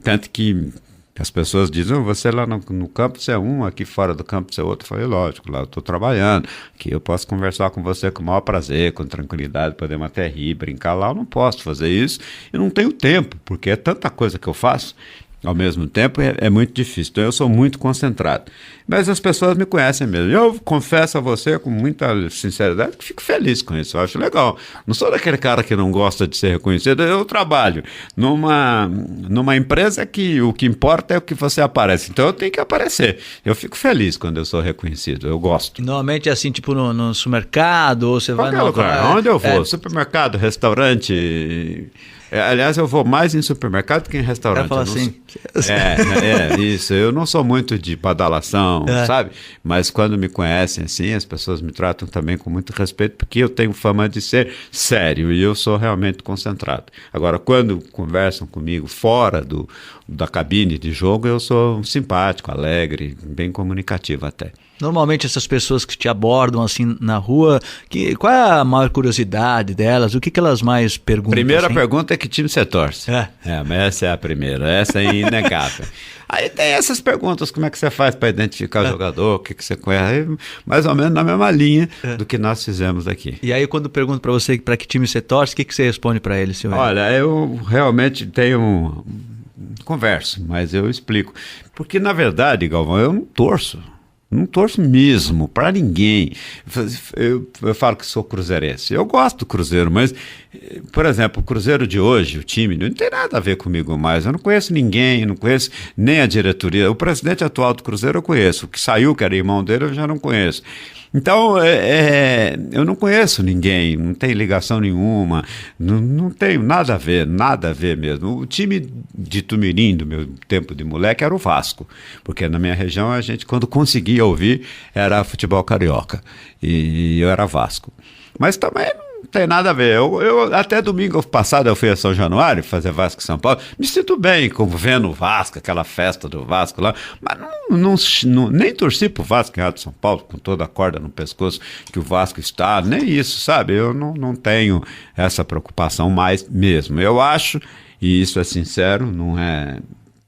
tanto que As pessoas dizem, você lá no campo você é um, aqui fora do campo você é outro. Eu falei, lógico, lá eu estou trabalhando, aqui eu posso conversar com você com o maior prazer, com tranquilidade, podemos até rir, brincar. Lá eu não posso fazer isso, eu não tenho tempo, porque é tanta coisa que eu faço, ao mesmo tempo é muito difícil. Então eu sou muito concentrado. Mas as pessoas me conhecem mesmo. Eu confesso a você com muita sinceridade que fico feliz com isso. Eu acho legal. Não sou daquele cara que não gosta de ser reconhecido. Eu trabalho numa empresa que o que importa é o que você aparece. Então eu tenho que aparecer. Eu fico feliz quando eu sou reconhecido. Eu gosto. E normalmente é assim, tipo no supermercado, ou você vai no lugar. Onde eu vou? Supermercado, restaurante. Aliás, eu vou mais em supermercado que em restaurante. Fala assim. Isso. Eu não sou muito de badalação, sabe? Mas quando me conhecem assim, as pessoas me tratam também com muito respeito, porque eu tenho fama de ser sério e eu sou realmente concentrado. Agora, quando conversam comigo fora da cabine de jogo, eu sou simpático, alegre, bem comunicativo até. Normalmente essas pessoas que te abordam assim na rua, qual é a maior curiosidade delas? O que elas mais perguntam? Primeira assim? Pergunta é que time você torce. Mas essa é a primeira, essa é inegável. Aí tem essas perguntas, como é que você faz para identificar o jogador, o que você conhece, aí, mais ou menos na mesma linha do que nós fizemos aqui. E aí quando pergunto para você para que time você torce, o que você responde para ele, Silvio? Olha, eu realmente tenho converso, mas eu explico. Porque na verdade, Galvão, eu não torço. Não torço mesmo, para ninguém. Eu falo que sou cruzeirense. Eu gosto do Cruzeiro, mas, por exemplo, o Cruzeiro de hoje, o time, não tem nada a ver comigo mais. Eu não conheço ninguém, não conheço nem a diretoria. O presidente atual do Cruzeiro eu conheço. O que saiu, que era irmão dele, eu já não conheço. Então, eu não conheço ninguém, não tenho ligação nenhuma, não tenho nada a ver mesmo. O time de Tumirim, do meu tempo de moleque, era o Vasco, porque na minha região a gente, quando conseguia ouvir, era futebol carioca, e eu era Vasco. Mas também não tem nada a ver. Eu até domingo passado eu fui a São Januário fazer Vasco e São Paulo, me sinto bem como vendo o Vasco, aquela festa do Vasco lá, mas nem torci pro Vasco em São Paulo, com toda a corda no pescoço que o Vasco está, nem isso, sabe? Eu não tenho essa preocupação mais mesmo. Eu acho, e isso é sincero, não é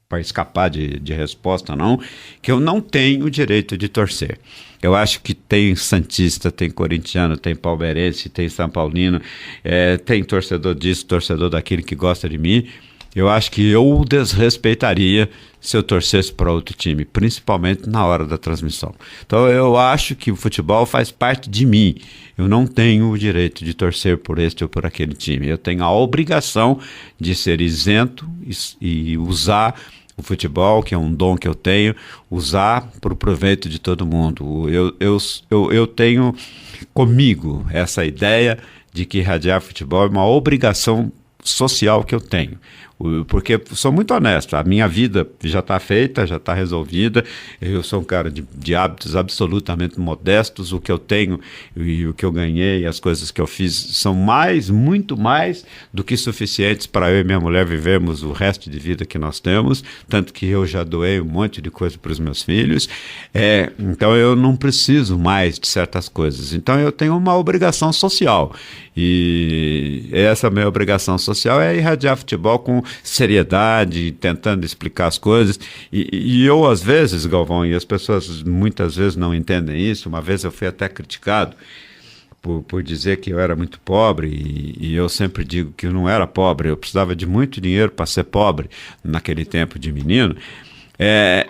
para escapar de resposta não, que eu não tenho o direito de torcer. Eu acho que tem santista, tem corintiano, tem palmeirense, tem São Paulino, tem torcedor disso, torcedor daquele que gosta de mim. Eu acho que eu o desrespeitaria se eu torcesse para outro time, principalmente na hora da transmissão. Então eu acho que o futebol faz parte de mim. Eu não tenho o direito de torcer por este ou por aquele time. Eu tenho a obrigação de ser isento e usar o futebol, que é um dom que eu tenho, usar para o proveito de todo mundo. Eu tenho comigo essa ideia de que irradiar futebol é uma obrigação social que eu tenho. Porque sou muito honesto, a minha vida já está feita, já está resolvida, eu sou um cara de hábitos absolutamente modestos, o que eu tenho e o que eu ganhei, as coisas que eu fiz são muito mais do que suficientes para eu e minha mulher vivermos o resto de vida que nós temos, tanto que eu já doei um monte de coisa para os meus filhos, então eu não preciso mais de certas coisas, então eu tenho uma obrigação social, e essa minha obrigação social é irradiar futebol com seriedade, tentando explicar as coisas, e eu às vezes, Galvão, e as pessoas muitas vezes não entendem isso, uma vez eu fui até criticado por dizer que eu era muito pobre, e eu sempre digo que eu não era pobre, eu precisava de muito dinheiro para ser pobre naquele tempo de menino.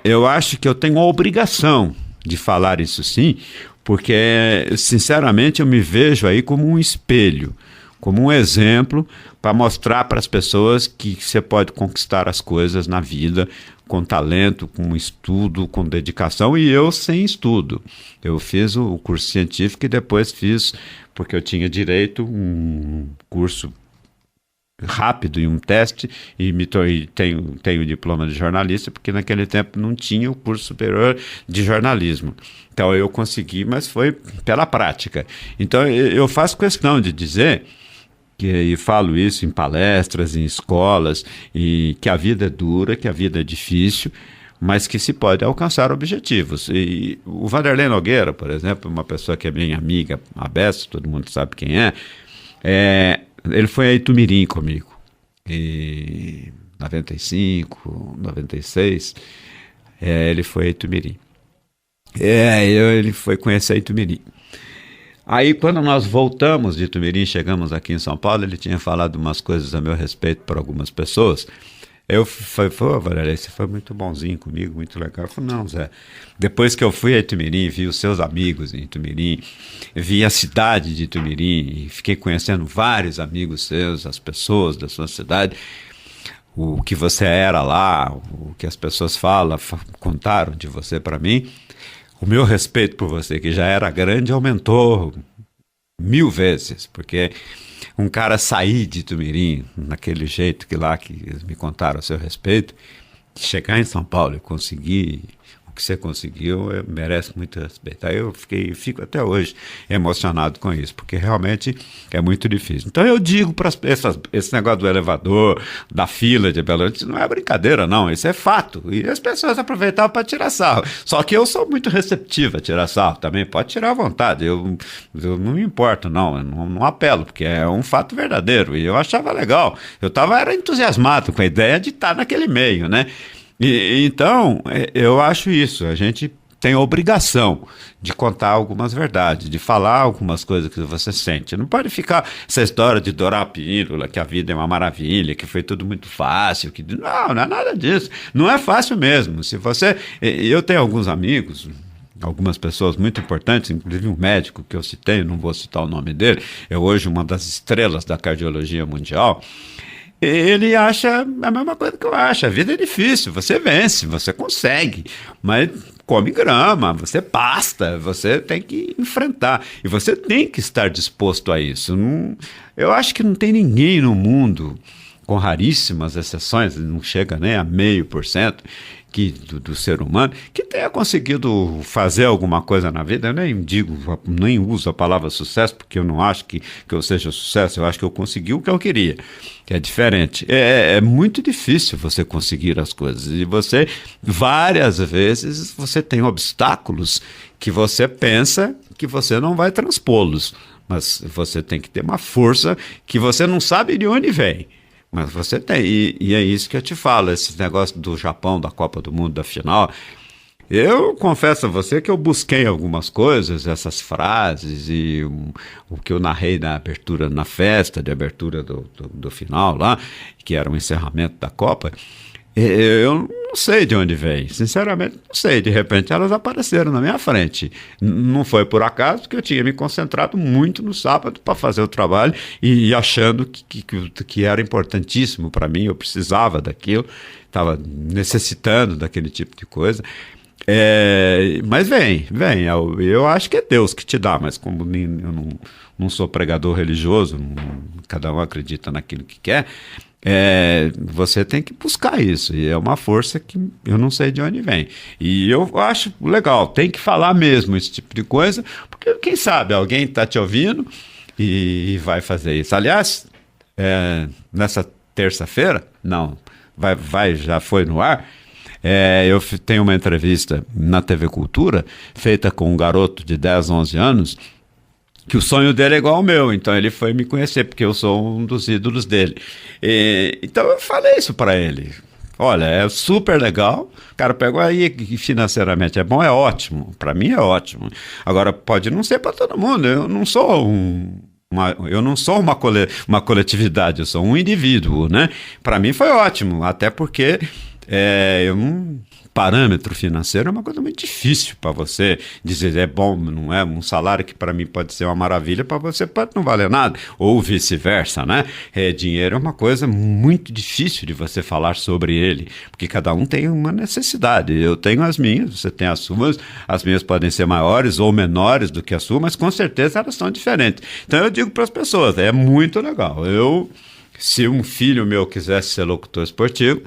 Eu acho que eu tenho a obrigação de falar isso sim, porque sinceramente eu me vejo aí como um espelho, como um exemplo para mostrar para as pessoas que você pode conquistar as coisas na vida com talento, com estudo, com dedicação, e eu sem estudo. Eu fiz o curso científico e depois fiz, porque eu tinha direito, um curso rápido e um teste, e tenho diploma de jornalista, porque naquele tempo não tinha o curso superior de jornalismo. Então eu consegui, mas foi pela prática. Então eu faço questão de dizer, e falo isso em palestras, em escolas, e que a vida é dura, que a vida é difícil, mas que se pode alcançar objetivos. E o Vanderlei Nogueira, por exemplo, uma pessoa que é minha amiga, a Bessa, todo mundo sabe quem ele foi a Itumirim comigo. E 95, 96, ele foi a Itumirim. Ele foi conhecer Itumirim. Aí, quando nós voltamos de Itumirim, chegamos aqui em São Paulo, ele tinha falado umas coisas a meu respeito para algumas pessoas. Eu falei, Vanderlei, você foi muito bonzinho comigo, muito legal. Eu falei, não, Zé, depois que eu fui a Itumirim, vi os seus amigos em Itumirim, vi a cidade de Itumirim, e fiquei conhecendo vários amigos seus, as pessoas da sua cidade, o que você era lá, o que as pessoas contaram de você para mim. O meu respeito por você, que já era grande, aumentou 1000 vezes, porque um cara sair de Itumirim, naquele jeito que me contaram a seu respeito, chegar em São Paulo e conseguir o que você conseguiu, merece muito respeito. Aí eu fico até hoje emocionado com isso, porque realmente é muito difícil. Então eu digo para esse negócio do elevador, da fila de Belo Horizonte, não é brincadeira não, isso é fato. E as pessoas aproveitavam para tirar sarro. Só que eu sou muito receptivo a tirar sarro também, pode tirar à vontade, eu não me importo não, eu não apelo, porque é um fato verdadeiro, e eu achava legal. Eu era entusiasmado com a ideia de estar naquele meio, né? Então, eu acho isso, a gente tem a obrigação de contar algumas verdades, de falar algumas coisas que você sente. Não pode ficar essa história de dourar a pílula, que a vida é uma maravilha, que foi tudo muito fácil, não é nada disso, não é fácil mesmo. Eu tenho alguns amigos, algumas pessoas muito importantes, inclusive um médico que eu citei, não vou citar o nome dele, é hoje uma das estrelas da cardiologia mundial. Ele acha a mesma coisa que eu acho. A vida é difícil, você vence, você consegue, mas come grama, você pasta, você tem que enfrentar. E você tem que estar disposto a isso. Eu acho que não tem ninguém no mundo, com raríssimas exceções, não chega nem a 0,5%, do ser humano, que tenha conseguido fazer alguma coisa na vida. Eu nem uso a palavra sucesso, porque eu não acho que eu seja sucesso, eu acho que eu consegui o que eu queria, que é diferente. É muito difícil você conseguir as coisas, e várias vezes, você tem obstáculos que você pensa que você não vai transpô-los, mas você tem que ter uma força que você não sabe de onde vem. Mas você tem, e é isso que eu te falo, esse negócio do Japão, da Copa do Mundo, da final. Eu confesso a você que eu busquei algumas coisas, essas frases, e o que eu narrei na festa de abertura do final lá, que era o encerramento da Copa. Eu não sei de onde vem, sinceramente não sei, de repente elas apareceram na minha frente. Não foi por acaso, porque eu tinha me concentrado muito no sábado para fazer o trabalho e achando que era importantíssimo para mim, eu precisava daquilo, estava necessitando daquele tipo de coisa. Mas vem, eu acho que é Deus que te dá, mas como eu não sou pregador religioso, cada um acredita naquilo que quer. Você tem que buscar isso, e é uma força que eu não sei de onde vem, e eu acho legal, tem que falar mesmo esse tipo de coisa, porque quem sabe alguém está te ouvindo e vai fazer isso. Aliás, nessa terça-feira, já foi no ar, eu tenho uma entrevista na TV Cultura, feita com um garoto de 10, 11 anos, que o sonho dele é igual ao meu, então ele foi me conhecer, porque eu sou um dos ídolos dele. Então eu falei isso para ele. Olha, é super legal, o cara pegou aí, financeiramente é bom, é ótimo, para mim é ótimo. Agora, pode não ser para todo mundo, eu não sou uma coletividade, eu sou um indivíduo, né? Para mim foi ótimo, até porque parâmetro financeiro é uma coisa muito difícil para você dizer é bom, não é? Um salário que para mim pode ser uma maravilha, para você pode não valer nada, ou vice-versa, né? Dinheiro é uma coisa muito difícil de você falar sobre ele, porque cada um tem uma necessidade. Eu tenho as minhas, você tem as suas, as minhas podem ser maiores ou menores do que a sua, mas com certeza elas são diferentes. Então eu digo para as pessoas, é muito legal. Se um filho meu quisesse ser locutor esportivo,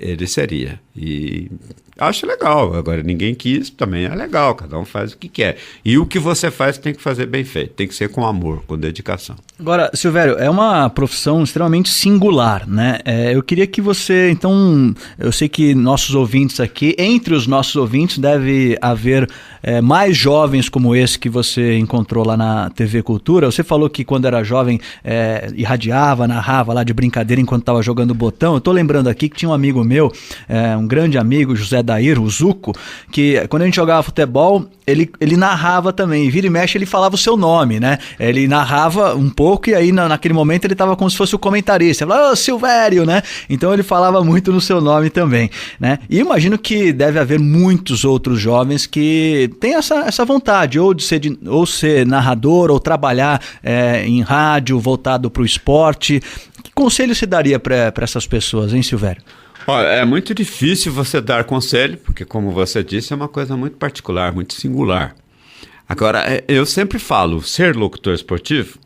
ele seria. E acho legal. Agora, ninguém quis, também é legal. Cada um faz o que quer. E o que você faz tem que fazer bem feito. Tem que ser com amor, com dedicação. Agora, Silvério, é uma profissão extremamente singular, né? Eu queria que você, então, eu sei que nossos ouvintes aqui, entre os nossos ouvintes deve haver mais jovens como esse que você encontrou lá na TV Cultura. Você falou que quando era jovem irradiava, narrava lá de brincadeira enquanto estava jogando botão. Eu tô lembrando aqui que tinha um amigo meu, um grande amigo, José Dair, o Zuco, que quando a gente jogava futebol, ele narrava também. Vira e mexe, ele falava o seu nome, né? Ele narrava um pouco e aí naquele momento ele estava como se fosse o comentarista. Ele falava, ô Silvério, né? Então ele falava muito no seu nome também, né? E imagino que deve haver muitos outros jovens que têm essa vontade, ou de ser narrador, ou trabalhar em rádio, voltado para o esporte. Que conselho você daria para essas pessoas, hein, Silvério? Olha, é muito difícil você dar conselho, porque, como você disse, é uma coisa muito particular, muito singular. Agora, eu sempre falo, ser locutor esportivo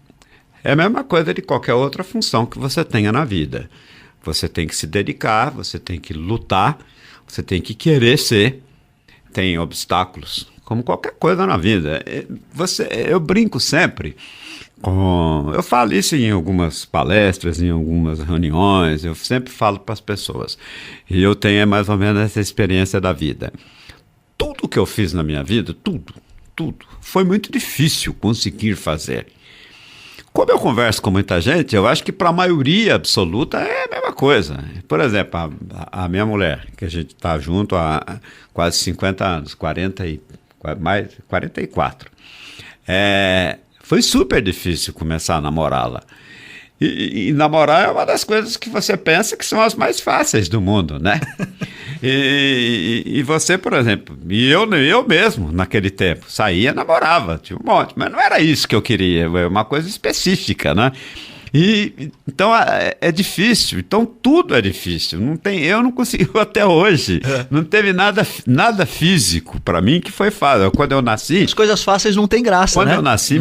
é a mesma coisa de qualquer outra função que você tenha na vida. Você tem que se dedicar, você tem que lutar, você tem que querer ser. Tem obstáculos, como qualquer coisa na vida. Eu brinco sempre. Eu falo isso em algumas palestras, em algumas reuniões, eu sempre falo para as pessoas. E eu tenho mais ou menos essa experiência da vida. Tudo que eu fiz na minha vida, tudo, foi muito difícil conseguir fazer. Como eu converso com muita gente, eu acho que para a maioria absoluta é a mesma coisa. Por exemplo, a minha mulher, que a gente está junto há quase 50 anos, 44. Foi super difícil começar a namorá-la. E namorar é uma das coisas que você pensa que são as mais fáceis do mundo, né? E você, por exemplo, e eu mesmo, naquele tempo, saía, namorava, tinha um monte, mas não era isso que eu queria, é uma coisa específica, né? Então é difícil, então tudo é difícil. Eu não consegui até hoje. Não teve nada físico para mim que foi fácil. Quando eu nasci. As coisas fáceis não tem graça, quando né? Eu nasci,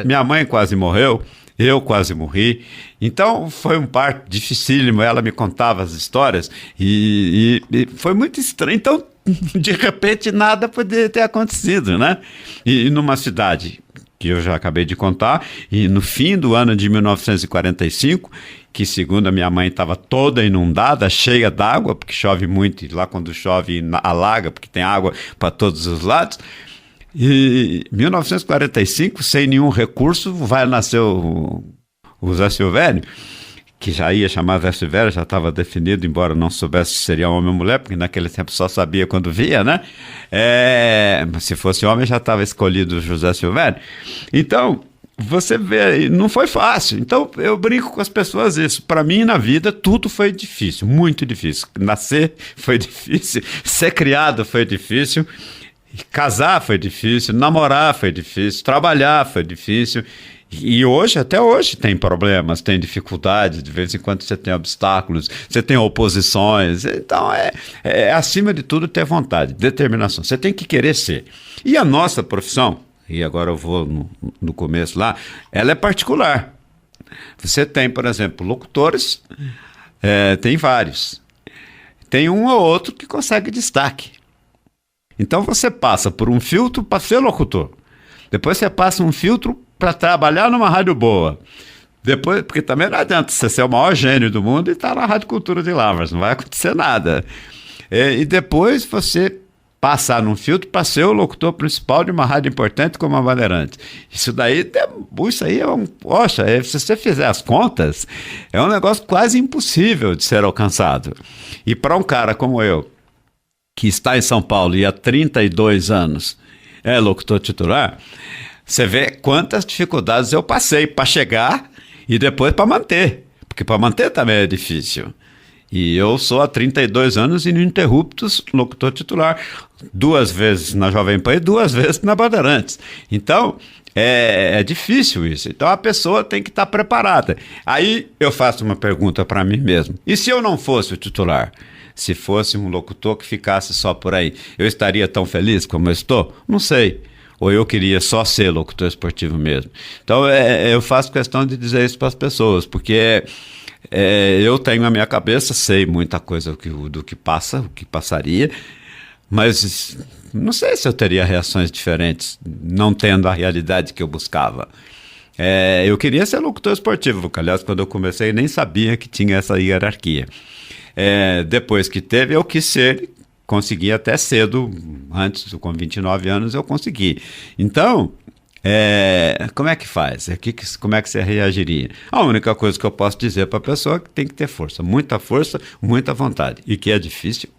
minha mãe quase morreu, eu quase morri. Então foi um parto dificílimo. Ela me contava as histórias e foi muito estranho. Então, de repente, nada poderia ter acontecido, né? E numa cidade que eu já acabei de contar, e no fim do ano de 1945, que segundo a minha mãe estava toda inundada, cheia d'água, porque chove muito, e lá quando chove alaga, porque tem água para todos os lados, e em 1945, sem nenhum recurso, vai nascer o Zé Silvério, que já ia chamar Zé Silvério, já estava definido, embora não soubesse se seria homem ou mulher, porque naquele tempo só sabia quando via, né? Mas se fosse homem, já estava escolhido o José Silvério. Então, você vê, não foi fácil. Então, eu brinco com as pessoas isso. Para mim, na vida, tudo foi difícil, muito difícil. Nascer foi difícil, ser criado foi difícil, casar foi difícil, namorar foi difícil, trabalhar foi difícil. E até hoje tem problemas, tem dificuldades, de vez em quando você tem obstáculos, você tem oposições. Então acima de tudo ter vontade, determinação, você tem que querer ser. E a nossa profissão, e agora eu vou no começo lá, ela é particular. Você tem, por exemplo, locutores, tem vários, tem um ou outro que consegue destaque. Então você passa por um filtro para ser locutor, depois você passa um filtro para trabalhar numa rádio boa. Depois, porque também não adianta você ser o maior gênio do mundo e estar na Rádio Cultura de Lavras, não vai acontecer nada. E depois você passar num filtro para ser o locutor principal de uma rádio importante como a Bandeirantes. Isso aí poxa, se você fizer as contas, é um negócio quase impossível de ser alcançado. E para um cara como eu, que está em São Paulo e há 32 anos é locutor titular, você vê quantas dificuldades eu passei para chegar e depois para manter. Porque para manter também é difícil. E eu sou há 32 anos ininterruptos locutor titular. 2 vezes na Jovem Pan e 2 vezes na Bandeirantes. Então, é difícil isso. Então a pessoa tem que estar preparada. Aí eu faço uma pergunta para mim mesmo. E se eu não fosse o titular? Se fosse um locutor que ficasse só por aí, eu estaria tão feliz como eu estou? Não sei. Ou eu queria só ser locutor esportivo mesmo. Então, eu faço questão de dizer isso para as pessoas, porque Eu tenho na minha cabeça, sei muita coisa do que passa, o que passaria, mas não sei se eu teria reações diferentes, não tendo a realidade que eu buscava. Eu queria ser locutor esportivo, que, aliás, quando eu comecei, nem sabia que tinha essa hierarquia. Depois que teve, eu quis ser, consegui até cedo, antes, com 29 anos, eu consegui. Então, como é que faz? Como é que você reagiria? A única coisa que eu posso dizer para a pessoa é que tem que ter força, muita vontade. E que é difícil,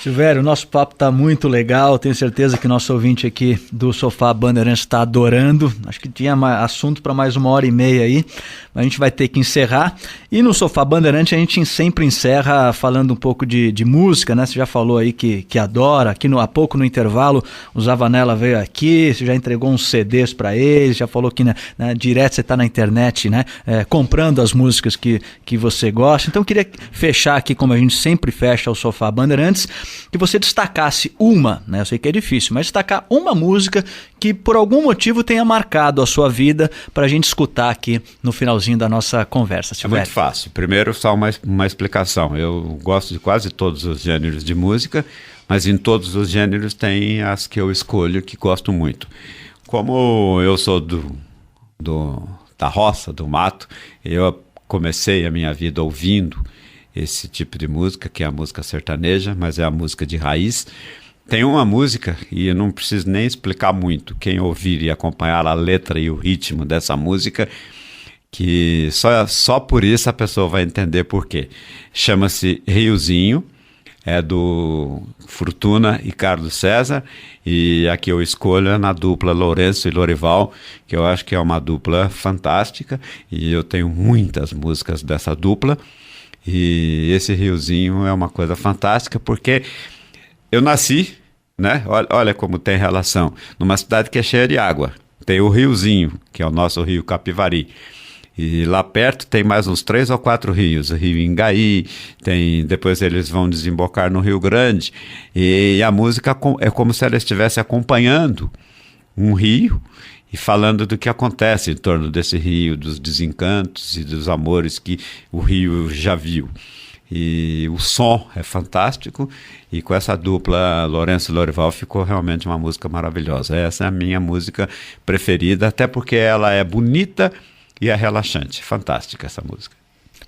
Silvério, o nosso papo está muito legal, tenho certeza que nosso ouvinte aqui do Sofá Bandeirantes está adorando, acho que tinha assunto para mais 1h30 aí, mas a gente vai ter que encerrar, e no Sofá Bandeirantes a gente sempre encerra falando um pouco de música, né? Você já falou aí que adora, aqui há pouco no intervalo o Zavanella veio aqui, você já entregou uns CDs para eles, já falou que direto você está na internet, né? Comprando as músicas que você gosta, então eu queria fechar aqui, como a gente sempre fecha o Sofá Bandeirantes, que você destacasse uma, né? Eu sei que é difícil, mas destacar uma música que por algum motivo tenha marcado a sua vida para a gente escutar aqui no finalzinho da nossa conversa. É muito fácil. Primeiro, só uma explicação. Eu gosto de quase todos os gêneros de música, mas em todos os gêneros tem as que eu escolho que gosto muito. Como eu sou da roça, do mato, eu comecei a minha vida ouvindo esse tipo de música, que é a música sertaneja, mas é a música de raiz. Tem uma música, e eu não preciso nem explicar muito, quem ouvir e acompanhar a letra e o ritmo dessa música, que só por isso a pessoa vai entender por quê. Chama-se Riozinho, é do Fortuna e Carlos César, e aqui eu escolho na dupla Lourenço e Lorival, que eu acho que é uma dupla fantástica, e eu tenho muitas músicas dessa dupla. E esse Riozinho é uma coisa fantástica, porque eu nasci, né? Olha como tem relação, numa cidade que é cheia de água. Tem o Riozinho, que é o nosso rio Capivari. E lá perto tem mais uns 3 ou 4 rios. O Rio Ingaí, depois eles vão desembocar no Rio Grande. E a música é como se ela estivesse acompanhando um rio e falando do que acontece em torno desse rio, dos desencantos e dos amores que o rio já viu. E o som é fantástico, e com essa dupla Lourenço e Lorival ficou realmente uma música maravilhosa. Essa é a minha música preferida, até porque ela é bonita e é relaxante. Fantástica essa música.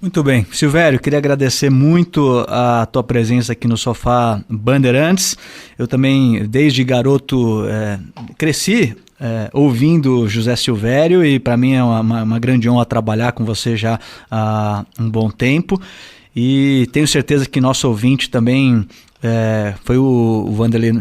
Muito bem. Silvério, queria agradecer muito a tua presença aqui no Sofá Bandeirantes. Eu também, desde garoto, cresci ouvindo José Silvério, e para mim é uma grande honra trabalhar com você já há um bom tempo, e tenho certeza que nosso ouvinte também foi o Vanderlei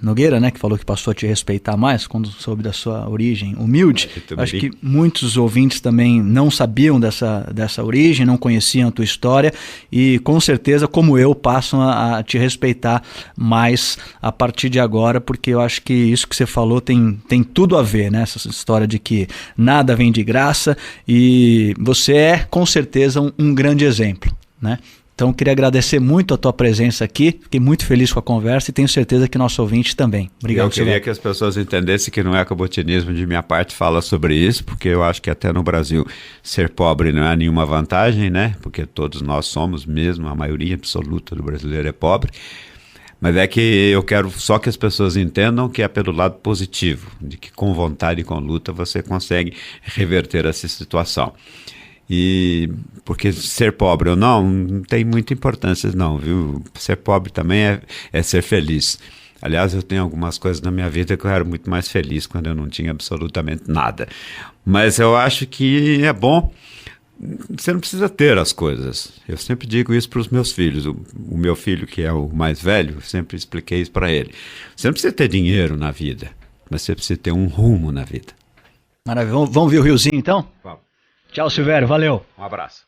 Nogueira, né, que falou que passou a te respeitar mais quando soube da sua origem humilde. Acho que muitos ouvintes também não sabiam dessa origem, não conheciam a tua história, e com certeza, como eu, passam a te respeitar mais a partir de agora, porque eu acho que isso que você falou tem tudo a ver, né? Essa história de que nada vem de graça, e você é com certeza um grande exemplo, né? Então, queria agradecer muito a tua presença aqui, fiquei muito feliz com a conversa e tenho certeza que nosso ouvinte também. Obrigado, Eu queria que as pessoas entendessem que não é cabotinismo de minha parte falar sobre isso, porque eu acho que até no Brasil ser pobre não é nenhuma vantagem, né? Porque todos nós somos mesmo, a maioria absoluta do brasileiro é pobre. Mas é que eu quero só que as pessoas entendam que é pelo lado positivo, de que com vontade e com luta você consegue reverter essa situação. E porque ser pobre ou não tem muita importância não, viu? Ser pobre também é ser feliz. Aliás, eu tenho algumas coisas na minha vida que eu era muito mais feliz quando eu não tinha absolutamente nada. Mas eu acho que é bom, você não precisa ter as coisas. Eu sempre digo isso para os meus filhos. O meu filho, que é o mais velho, eu sempre expliquei isso para ele. Você não precisa ter dinheiro na vida, mas você precisa ter um rumo na vida. Maravilha. Vamos ver o Riozinho então? Vamos. Tchau, Silvério. Valeu. Um abraço.